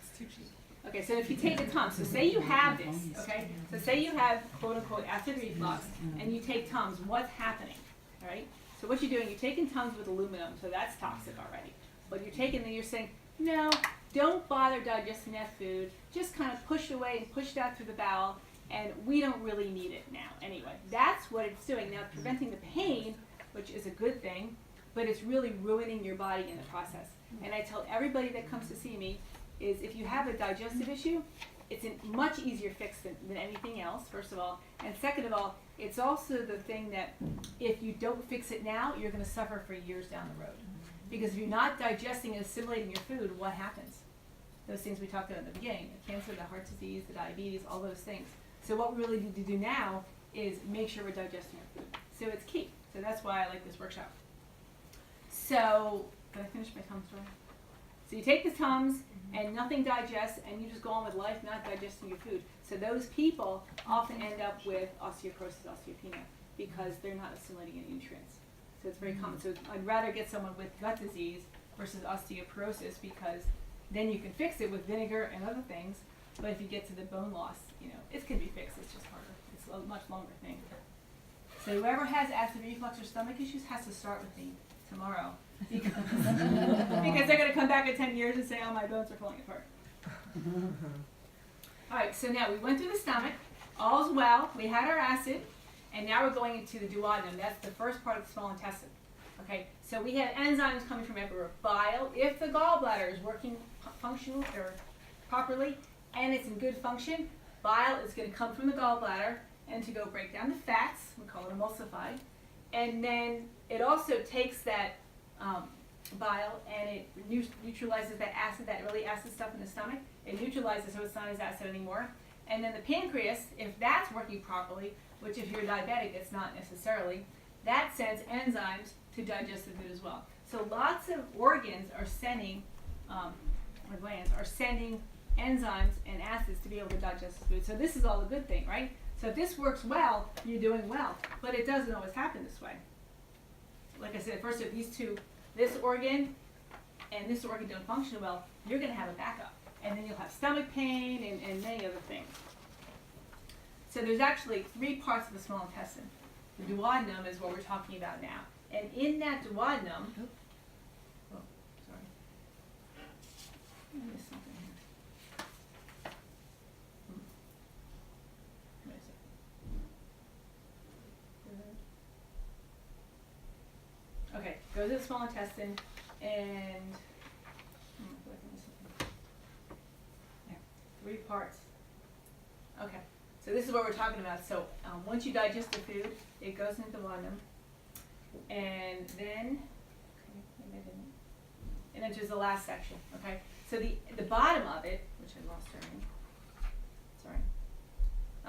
It's too cheap. okay, so if you take a Tums, so say you have this, okay? So say you have quote unquote acid reflux and you take Tums, what's happening, all right? So what you're doing, you're taking Tums with aluminum, so that's toxic already. But you're taking, then you're saying, no, don't bother digesting that food, just kind of push it away and push that through the bowel, and we don't really need it now anyway. That's what it's doing. Now, it's preventing the pain, which is a good thing, but it's really ruining your body in the process. And I tell everybody that comes to see me is if you have a digestive issue, it's a much easier fix than anything else, first of all. And second of all, it's also the thing that if you don't fix it now, you're going to suffer for years down the road. Because if you're not digesting and assimilating your food, what happens? Those things we talked about at the beginning, the cancer, the heart disease, the diabetes, all those things. So what we really need to do now is make sure we're digesting our food. So it's key. So that's why I like this workshop. So, did I finish my Tums story? So you take the Tums and nothing digests and you just go on with life not digesting your food. So those people often end up with osteoporosis, osteopenia, because they're not assimilating any nutrients. So it's very common. So I'd rather get someone with gut disease versus osteoporosis because then you can fix it with vinegar and other things. But if you get to the bone loss, it can be fixed. It's just harder. It's a much longer thing. So whoever has acid reflux or stomach issues has to start with me tomorrow because they're going to come back in 10 years and say, oh, my bones are falling apart. All right, so now we went through the stomach. All's well. We had our acid. And now we're going into the duodenum. That's the first part of the small intestine. Okay, so we have enzymes coming from everywhere. Bile, if the gallbladder is working functional or properly and it's in good function, bile is going to come from the gallbladder and to go break down the fats. We call it emulsified. And then it also takes that bile and it neutralizes that acid, that really acid stuff in the stomach. It neutralizes so it's not as acid anymore. And then the pancreas, if that's working properly, which if you're diabetic, it's not necessarily, that sends enzymes to digest the food as well. So lots of organs are sending, or glands, are sending enzymes and acids to be able to digest the food. So this is all a good thing, right? So if this works well, you're doing well. But it doesn't always happen this way. Like I said, first if these two, this organ and this organ don't function well, you're going to have a backup. And then you'll have stomach pain and many other things. So there's actually 3 parts of the small intestine. The duodenum is what we're talking about now. And in that duodenum, oh, sorry. I missed something here. Wait a second. Okay, go to the small intestine and I feel like I missed something. There, 3 parts. Okay. So this is what we're talking about. So once you digest the food, it goes into the duodenum, and then, and then there's the last section. Okay. So the bottom of it, which I lost already. Sorry.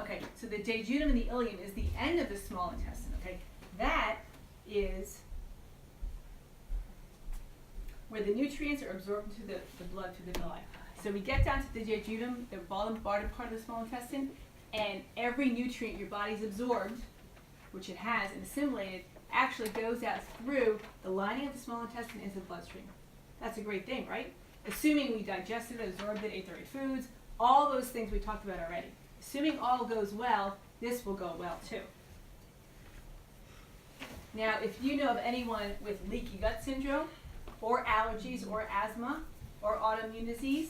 Okay. So the jejunum and the ileum is the end of the small intestine. Okay. that is where the nutrients are absorbed into the blood through the villi. So we get down to the jejunum, the bottom part of the small intestine, and every nutrient your body's absorbed, which it has, and assimilated, actually goes out through the lining of the small intestine into the bloodstream. That's a great thing, right? Assuming we digested it, absorbed it, ate the right foods, all those things we talked about already. Assuming all goes well, this will go well too. Now, if you know of anyone with leaky gut syndrome, or allergies, or asthma, or autoimmune disease,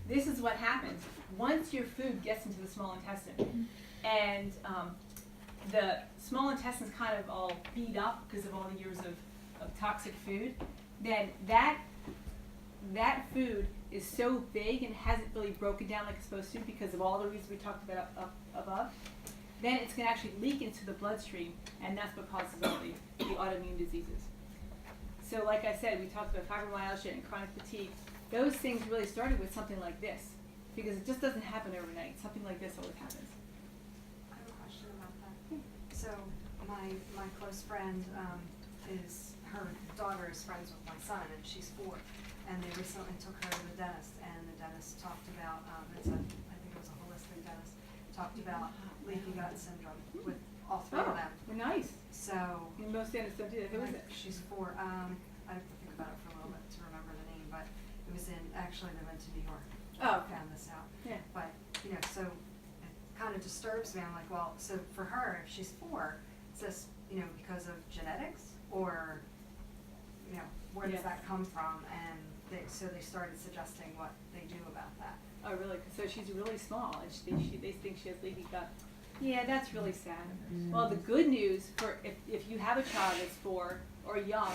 this is what happens. Once your food gets into the small intestine, and the small intestine's kind of all beat up because of all the years of toxic food, then that food is so big and hasn't really broken down like it's supposed to because of all the reasons we talked about up above, then it's going to actually leak into the bloodstream, and that's what causes all the autoimmune diseases. So like I said, we talked about fibromyalgia and chronic fatigue. Those things really started with something like this, because it just doesn't happen overnight. Something like this always happens. I have a question about that. So my close friend her daughter is friends with my son, and she's 4, and they recently took her to the dentist, and the dentist talked about I think it was a holistic dentist, talked about leaky gut syndrome with all 3 of them. Well, nice. So And most dentists don't do that. Who is it? she's 4. I have to think about it for a little bit to remember the name, but it was actually they went to New York. Oh, okay. Found this out. Yeah. But, so it kind of disturbs me. I'm like, well, so for her, if she's 4, is this, because of genetics, or, where does Yeah. that come from? And so they started suggesting what they do about that. Oh, really? So she's really small, and they think she has leaky gut. Yeah, that's really sad. Well, the good news for if you have a child that's 4 or young,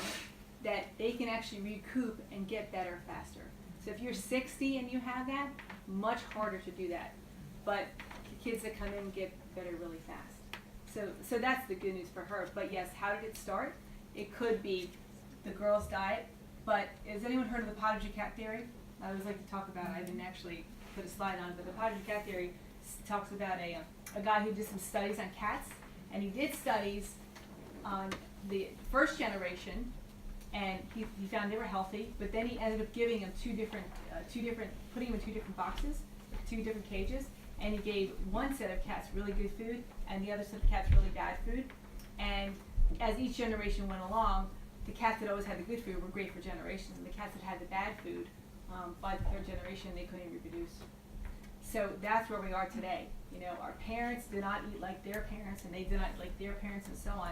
that they can actually recoup and get better faster. So if you're 60 and you have that, much harder to do that. But kids that come in get better really fast. So that's the good news for her. But yes, how did it start? It could be the girl's diet. But has anyone heard of the pottage cat theory? I always like to talk about it. I didn't actually put a slide on it, but the pottage cat theory talks about a guy who did some studies on cats, and he did studies on the first generation, and he found they were healthy, but then he ended up giving them putting them in 2 different boxes, 2 different cages, and he gave one set of cats really good food, and the other set of cats really bad food. And as each generation went along, the cats that always had the good food were great for generations, and the cats that had the bad food, by the 3rd generation, they couldn't reproduce. So that's where we are today. Our parents did not eat like their parents, and they did not like their parents, and so on.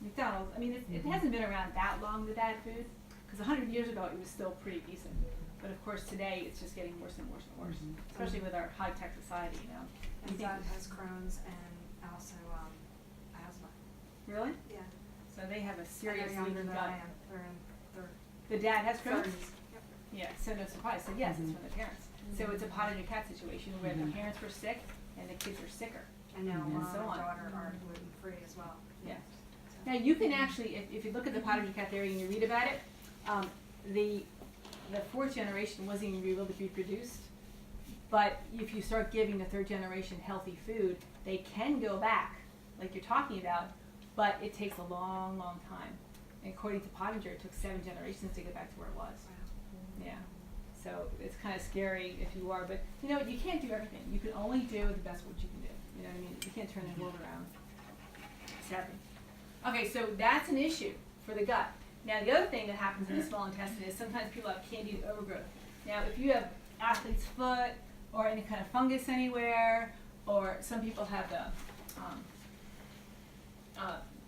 McDonald's, it hasn't been around that long, the bad food, because 100 years ago it was still pretty decent. But of course today it's just getting worse and worse and worse, especially with our high-tech society, And Dad has Crohn's and also asthma. Really? Yeah. So they have a serious They're younger leaky than gut. I am. They're in their The dad has Crohn's? 30s. Yep. Yeah, so no surprise. So yes, it's from the parents. So it's a pottage and cat situation where the parents were sick and the kids are sicker. And now And mom so and on. daughter are gluten-free as well. Yeah. Now you can actually, if you look at the pottage and cat theory and you read about it, the 4th generation wasn't even able to be reproduced. But if you start giving the 3rd generation healthy food, they can go back, like you're talking about, but it takes a long, long time. And according to Pottinger, it took 7 generations to get back to where it was. Wow. Yeah. So it's kind of scary if you are, but you can't do everything. You can only do the best what you can do. You know what I mean? You can't turn the world around. Sadly. Okay, so that's an issue for the gut. Now the other thing that happens in the small intestine is sometimes people have candida overgrowth. Now if you have athlete's foot or any kind of fungus anywhere, or some people have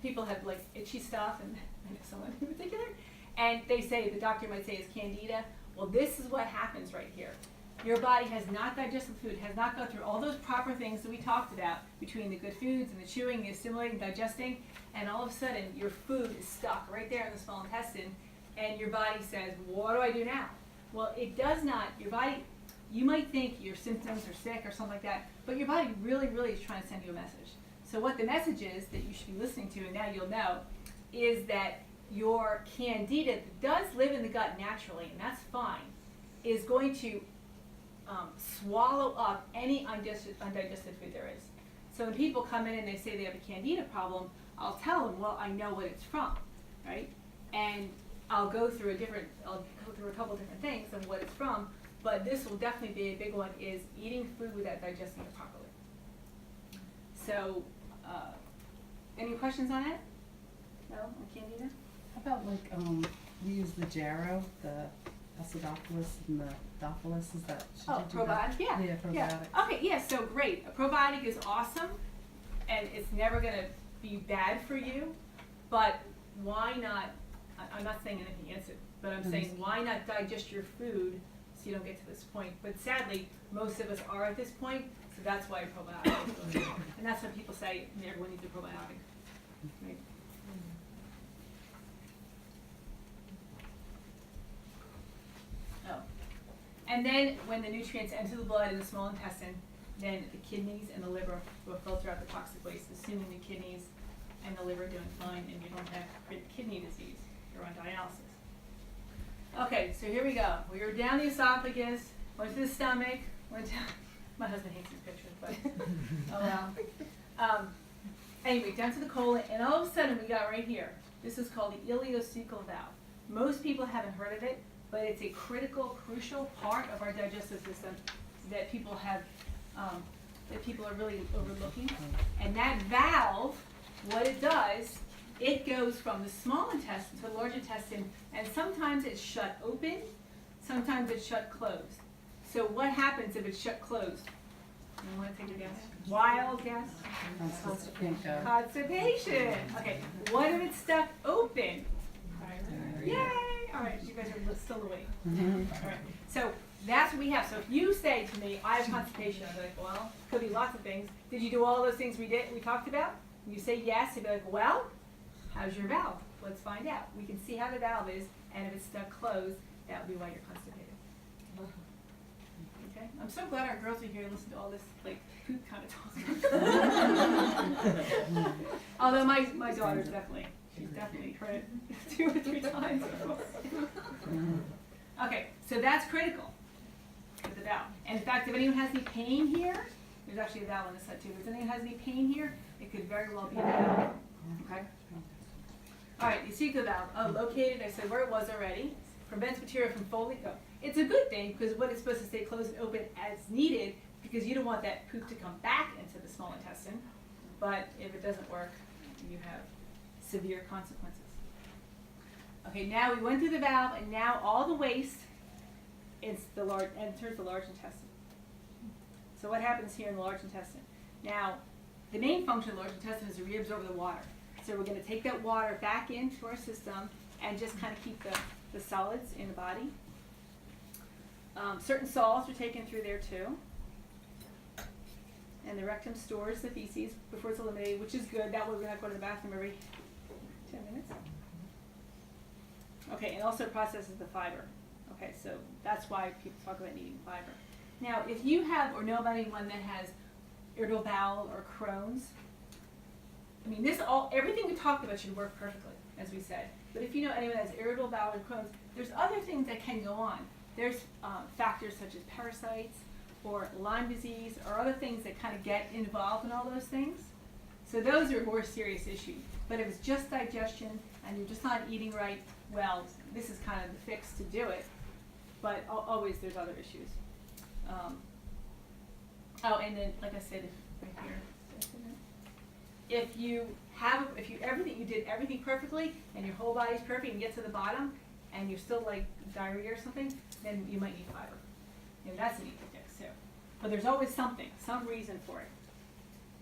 people have like itchy stuff, and I know someone in particular, and they say, the doctor might say it's candida. Well, this is what happens right here. Your body has not digested food, has not gone through all those proper things that we talked about between the good foods and the chewing, the assimilating, digesting, and all of a sudden your food is stuck right there in the small intestine, and your body says, what do I do now? Well, it does not. Your body, you might think your symptoms are sick or something like that, but your body really, really is trying to send you a message. So what the message is that you should be listening to, and now you'll know, is that your candida that does live in the gut naturally, and that's fine, is going to swallow up any undigested food there is. So when people come in and they say they have a candida problem, I'll tell them, well, I know what it's from, right? And I'll go through a couple different things of what it's from, but this will definitely be a big one, is eating food without digesting it properly. So, any questions on it? No, on Candida? How about like, we use the jarrow, the acidophilus and the dophilus, is that, should Oh, you do that? probiotic, yeah. Yeah, probiotic. Yeah. Okay, yeah, so great. A probiotic is awesome, and it's never gonna be bad for you, but why not, I'm not saying anything against it, but I'm saying why not digest your food so you don't get to this point? But sadly, most of us are at this point, so that's why a probiotic is really important. And that's when people say, everyone needs a probiotic, right? Oh. And then when the nutrients enter the blood in the small intestine, then the kidneys and the liver will filter out the toxic waste, assuming the kidneys and the liver are doing fine and you don't have kidney disease. You're on dialysis. Okay, so here we go. We were down the esophagus, went to the stomach, went down. My husband hates these pictures, but oh well. Anyway, down to the colon, and all of a sudden we got right here. This is called the ileocecal valve. Most people haven't heard of it, but it's a critical, crucial part of our digestive system that people have, that people are really overlooking. And that valve, what it does, it goes from the small intestine to the large intestine, and sometimes it's shut open, sometimes it's shut closed. So what happens if it's shut closed? You want to take a guess? Wild guess? Constipation. Okay. What if it's stuck open? Yay! All right, you guys are still awake. All right. So that's what we have. So if you say to me, I have constipation, I'll be like, well, could be lots of things. Did you do all those things we talked about? And you say yes, you'd be like, well, how's your valve? Let's find out. We can see how the valve is, and if it's stuck closed, that would be why you're constipated. Okay? I'm so glad our girls are here to listen to all this, like, poop kind of talk. Although my daughter's definitely, she's definitely heard it 2 or 3 times. Okay, so that's critical with the valve. And in fact, if anyone has any pain here, there's actually a valve on this side too. If anyone has any pain here, it could very well be a valve. Okay? All right, the cecal valve, located, I said where it was already, prevents bacteria from folding. Oh, it's a good thing because what it's supposed to stay closed and open as needed, because you don't want that poop to come back into the small intestine. But if it doesn't work, you have severe consequences. Okay, now we went through the valve, and now all the waste enters the large intestine. So what happens here in the large intestine? Now, the main function of the large intestine is to reabsorb the water. So we're going to take that water back into our system and just kind of keep the solids in the body. Certain salts are taken through there too. And the rectum stores the feces before it's eliminated, which is good. That way we're not going to the bathroom every 10 minutes. Okay, and also processes the fiber. Okay, so that's why people talk about needing fiber. Now, if you have or know about anyone that has irritable bowel or Crohn's, I mean, everything we talked about should work perfectly, as we said. But if you know anyone that has irritable bowel or Crohn's, there's other things that can go on. There's factors such as parasites or Lyme disease or other things that kind of get involved in all those things. So those are more serious issues. But if it's just digestion and you're just not eating right, well, this is kind of the fix to do it. But always there's other issues. And then, like I said, right here. If you did everything perfectly and your whole body's perfect and you get to the bottom and you're still like diarrhea or something, then you might need fiber. And that's an easy fix too. But there's always something, some reason for it.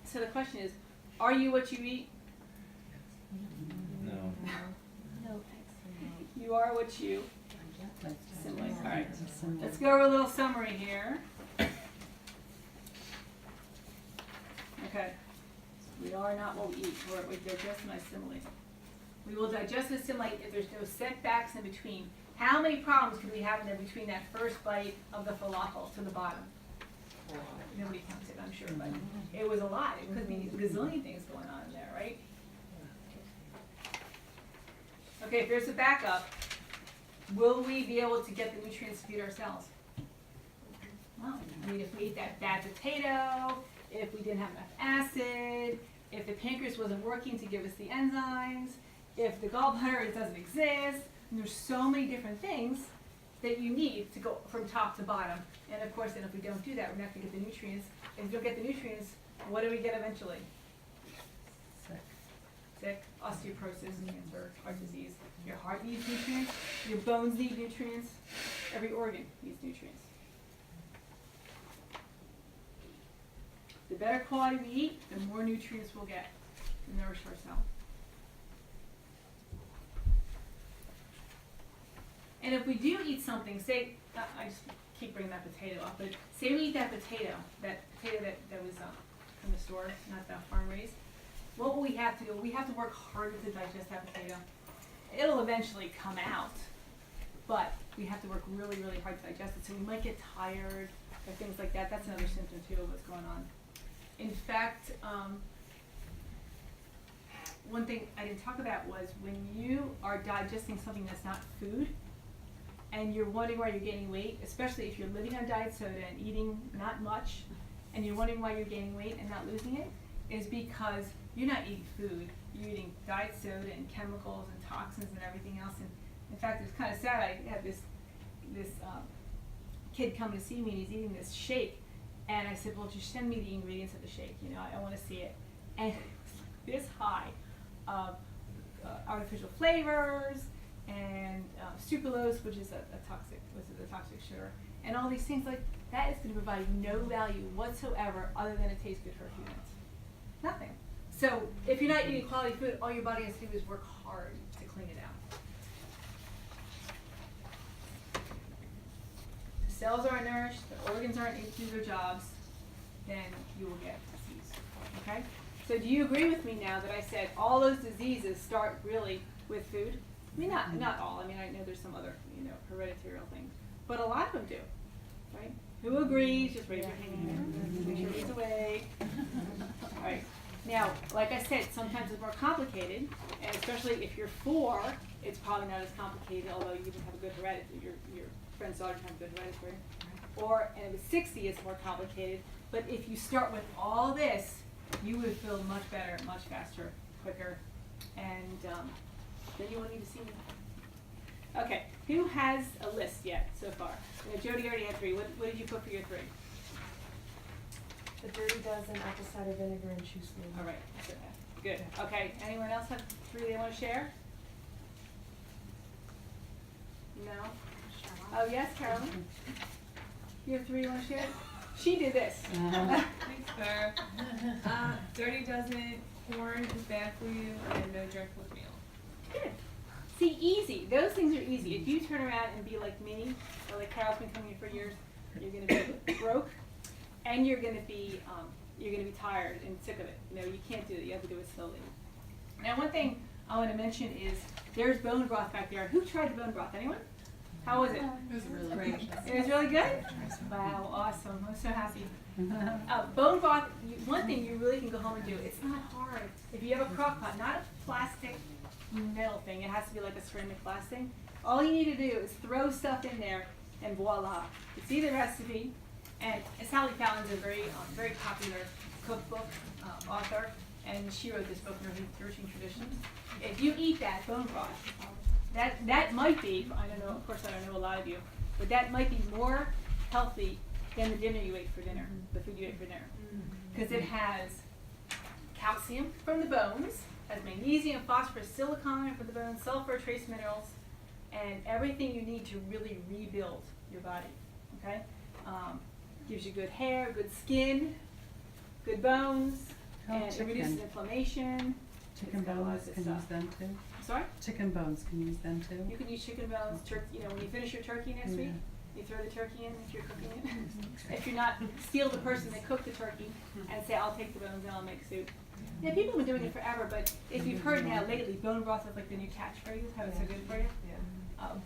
So the question is, are you what you eat? No. No, thanks. You are what you assimilate. All right. Assimilate. Let's go over a little summary here. Okay. We are not what we eat, or we digest and assimilate. We will digest and assimilate if there's no setbacks in between. How many problems could we have in there between that first bite of the falafel to the bottom? Nobody counts it, I'm sure, but it was a lot. It could be a gazillion things going on in there, right? Okay, if there's a backup, will we be able to get the nutrients to feed ourselves? Well, I mean, if we ate that bad potato, if we didn't have enough acid, if the pancreas wasn't working to give us the enzymes, if the gallbladder doesn't exist, and there's so many different things that you need to go from top to bottom. And of course, then if we don't do that, we're not gonna get the nutrients. If we don't get the nutrients, what do we get eventually? Sick, osteoporosis, cancer, heart disease. Your heart needs nutrients, your bones need nutrients, every organ needs nutrients. The better quality we eat, the more nutrients we'll get to nourish ourselves. And if we do eat something, say, I just keep bringing that potato up, but say we eat that potato that was from the store, not the farm raised, what will we have to do? We have to work harder to digest that potato. It'll eventually come out, but we have to work really, really hard to digest it. So we might get tired or things like that. That's another symptom too of what's going on. In fact, one thing I didn't talk about was when you are digesting something that's not food, and you're wondering why you're gaining weight, especially if you're living on diet soda and eating not much, and you're wondering why you're gaining weight and not losing it, is because you're not eating food. You're eating diet soda and chemicals and toxins and everything else. And in fact, it's kind of sad. I had this kid come to see me, and he's eating this shake, and I said, "Well, just send me the ingredients of the shake. You know, I want to see it." And it was like this high of artificial flavors and sucralose, which is a toxic sugar, and all these things like that is going to provide no value whatsoever other than it tastes good for a few minutes. Nothing. So if you're not eating quality food, all your body has to do is work hard to clean it out. The cells aren't nourished, the organs aren't able to do their jobs, then you will get disease. Okay? So do you agree with me now that I said all those diseases start really with food? I mean, not all. I mean, I know there's some other, hereditary things, but a lot of them do, right? Who agrees? Just raise your hand. Make sure he's awake. All right. Now, like I said, sometimes it's more complicated, and especially if you're 4, it's probably not as complicated, although you even have a good hereditary. Your friend's daughter have a good hereditary. Or, and with 60, it's more complicated. But if you start with all this, you would feel much better, much faster, quicker, and then you won't need to see me. Okay, who has a list yet so far? Jody already had 3. What did you put for your 3? The Dirty Dozen, apple cider vinegar, and chew slowly. All right, good. Okay, anyone else have 3 they want to share? No? Oh, yes, Carolyn? You have 3 you want to share? She did this. Thanks, Claire. Dirty Dozen, corn is bad for you, and no junk food meal. Good. See, easy. Those things are easy. If you turn around and be like me, or like Carol's been coming here for years, you're going to be broke, and you're going to be tired and sick of it. You can't do it. You have to do it slowly. Now, one thing I want to mention is there's bone broth back there. Who tried the bone broth? Anyone? How was it? It was really great. It was really good? Wow, awesome. I'm so happy. Bone broth, one thing you really can go home and do, it's not hard. If you have a crock pot, not a plastic metal thing, it has to be like a ceramic glass thing. All you need to do is throw stuff in there and voila. You see the recipe, and Sally Fallon's a very popular cookbook author, and she wrote this book, Nourishing Traditions. If you eat that bone broth, that might be, I don't know, of course I don't know a lot of you, but that might be more healthy than the dinner you ate for dinner, the food you ate for dinner. Because it has calcium from the bones, has magnesium, phosphorus, silicon from the bones, sulfur, trace minerals, and everything you need to really rebuild your body, okay? Gives you good hair, good skin, good bones, and it reduces inflammation. Chicken bones, can use them too? Sorry? Chicken bones, can use them too? You can use chicken bones, when you finish your turkey next week, you throw the turkey in if you're cooking it. If you're not, steal the person that cooked the turkey and say, I'll take the bones and I'll make soup. Yeah, people have been doing it forever, but if you've heard now lately, bone broth is like the new catchphrase, how it's so good for you.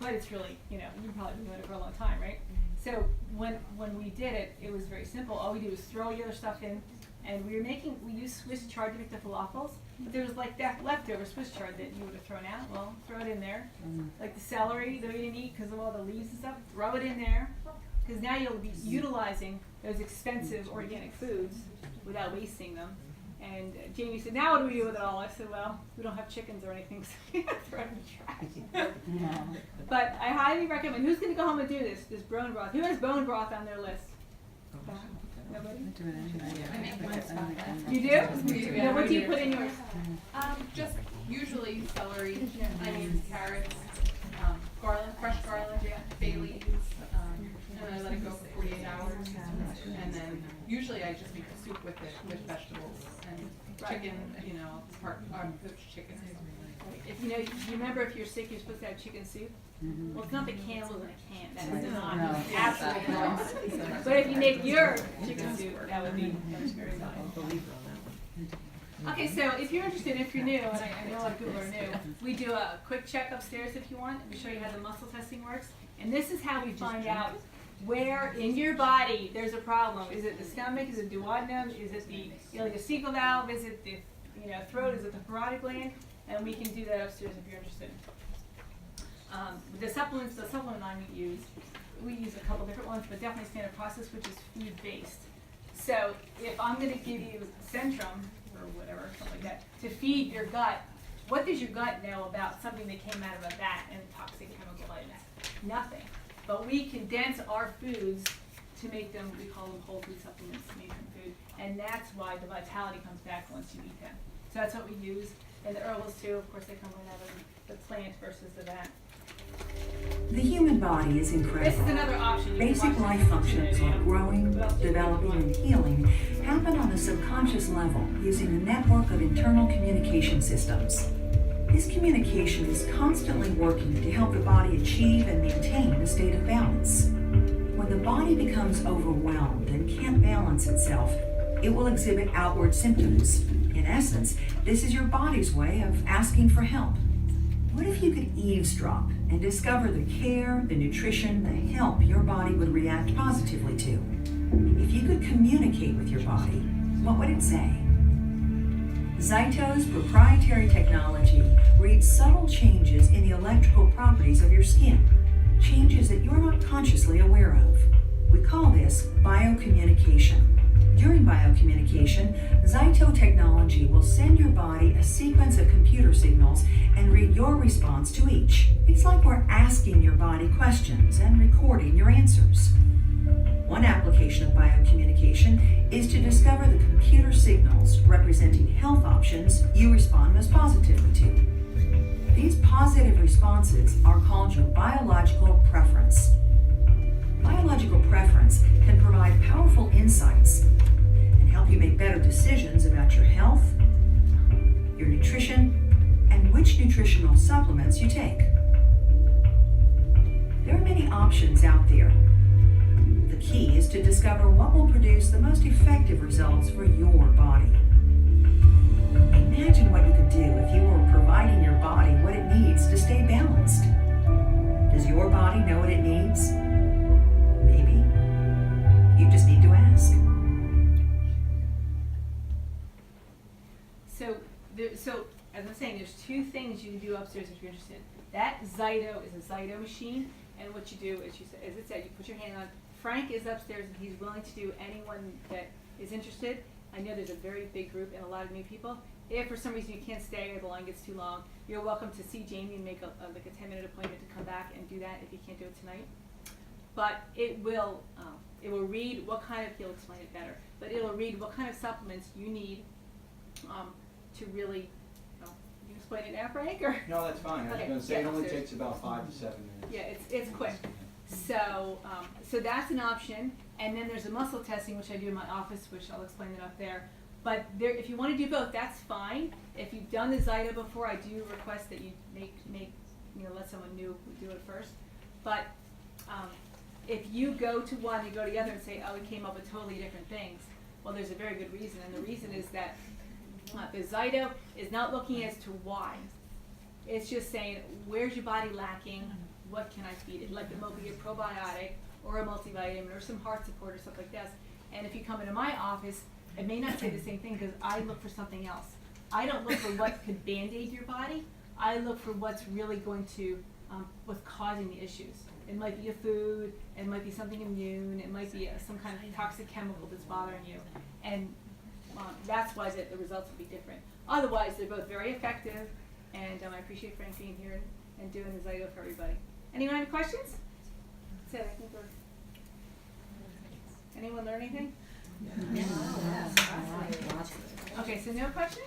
But it's really, you've probably been doing it for a long time, right? So when we did it, it was very simple. All we do was throw your other stuff in, and we used Swiss chard to make the falafels, but there was like that leftover Swiss chard that you would have thrown out. Well, throw it in there. Like the celery that we didn't eat because of all the leaves and stuff, throw it in there. Because now you'll be utilizing those expensive organic foods without wasting them. And Jamie said, now what do we do with it all? I said, well, we don't have chickens or anything, so we have to throw it in the trash. Yeah. But I highly recommend, who's gonna go home and do this bone broth? Who has bone broth on their list? Nobody? I do it anyway. I make one spot. You do? Yeah. Now, what do you put in yours? Just usually celery, onions, carrots, garlic, fresh garlic, bay leaves, and I let it go for 48 hours. And then usually I just make a soup with it, with vegetables and chicken, poached chicken. If you know, you remember if you're sick, you're supposed to have chicken soup? Well, it's not the cannibals in a can, that is not, No. absolutely not. But if you make your chicken soup, that would be very fine. Okay, so if you're interested, if you're new, and I know a lot of people are new, we do a quick check upstairs if you want. We show you how the muscle testing works. And this is how we find out where in your body there's a problem. Is it the stomach? Is it duodenum? Is it the ileocecal valve? Is it the throat? Is it the parotid gland? And we can do that upstairs if you're interested. The supplement line we use a couple different ones, but definitely Standard Process, which is food-based. So if I'm going to give you Centrum, or whatever, something like that, to feed your gut, what does your gut know about something that came out of a vat and toxic chemical items? Nothing. But we condense our foods to make them, we call them whole food supplements made from food, and that's why the vitality comes back once you eat them. So that's what we use. And the herbals too, of course, they come right out of the plant versus the vat. The human body is This is incredible. another option. You can Basic watch life this functions video. like growing, What else do you developing, want? and healing happen on a subconscious level using a network of internal communication systems. This communication is constantly working to help the body achieve and maintain a state of balance. When the body becomes overwhelmed and can't balance itself, it will exhibit outward symptoms. In essence, this is your body's way of asking for help. What if you could eavesdrop and discover the care, the nutrition, the help your body would react positively to? If you could communicate with your body, what would it say? Zyto's proprietary technology reads subtle changes in the electrical properties of your skin, changes that you're not consciously aware of. We call this biocommunication. During biocommunication, Zyto technology will send your body a sequence of computer signals and read your response to each. It's like we're asking your body questions and recording your answers. One application of biocommunication is to discover the computer signals representing health options you respond most positively to. These positive responses are called your biological preference. Biological preference can provide powerful insights and help you make better decisions about your health, your nutrition, and which nutritional supplements you take. There are many options out there. The key is to discover what will produce the most effective results for your body. Imagine what you could do if you were providing your body what it needs to stay balanced. Does your body know what it needs? Maybe. You just need to ask. So as I'm saying, there's two things you can do upstairs if you're interested. That Zyto is a Zyto machine, and what you do is, as it said, you put your hand on. Frank is upstairs, and he's willing to do anyone that is interested. I know there's a very big group and a lot of new people. If for some reason you can't stay or the line gets too long, you're welcome to see Jamie and make like a 10-minute appointment to come back and do that if you can't do it tonight. But it will read what kind of, he'll explain it better, but it'll read what kind of supplements you need to really, you can explain it now, Frank, or? No, that's fine. I was Okay, gonna say yeah, it only upstairs. takes about 5 to 7 minutes. Yeah, it's quick. So that's an option, and then there's a muscle testing, which I do in my office, which I'll explain it up there. But there, if you want to do both, that's fine. If you've done the Zyto before, I do request that you let someone new do it first. But if you go to one, you go to the other and say, oh, we came up with totally different things, well, there's a very good reason, and the reason is that the Zyto is not looking as to why. It's just saying, where's your body lacking? What can I feed it? Like it might be a probiotic or a multivitamin or some heart support or stuff like this. And if you come into my office, it may not say the same thing because I look for something else. I don't look for what could band-aid your body. I look for what's really going to, what's causing the issues. It might be a food, it might be something immune, it might be some kind of toxic chemical that's bothering you. And that's why the results will be different. Otherwise, they're both very effective, and I appreciate Frank being here and doing the Zygo for everybody. Anyone have questions? So I think anyone learn anything? Yes. Okay, so no questions?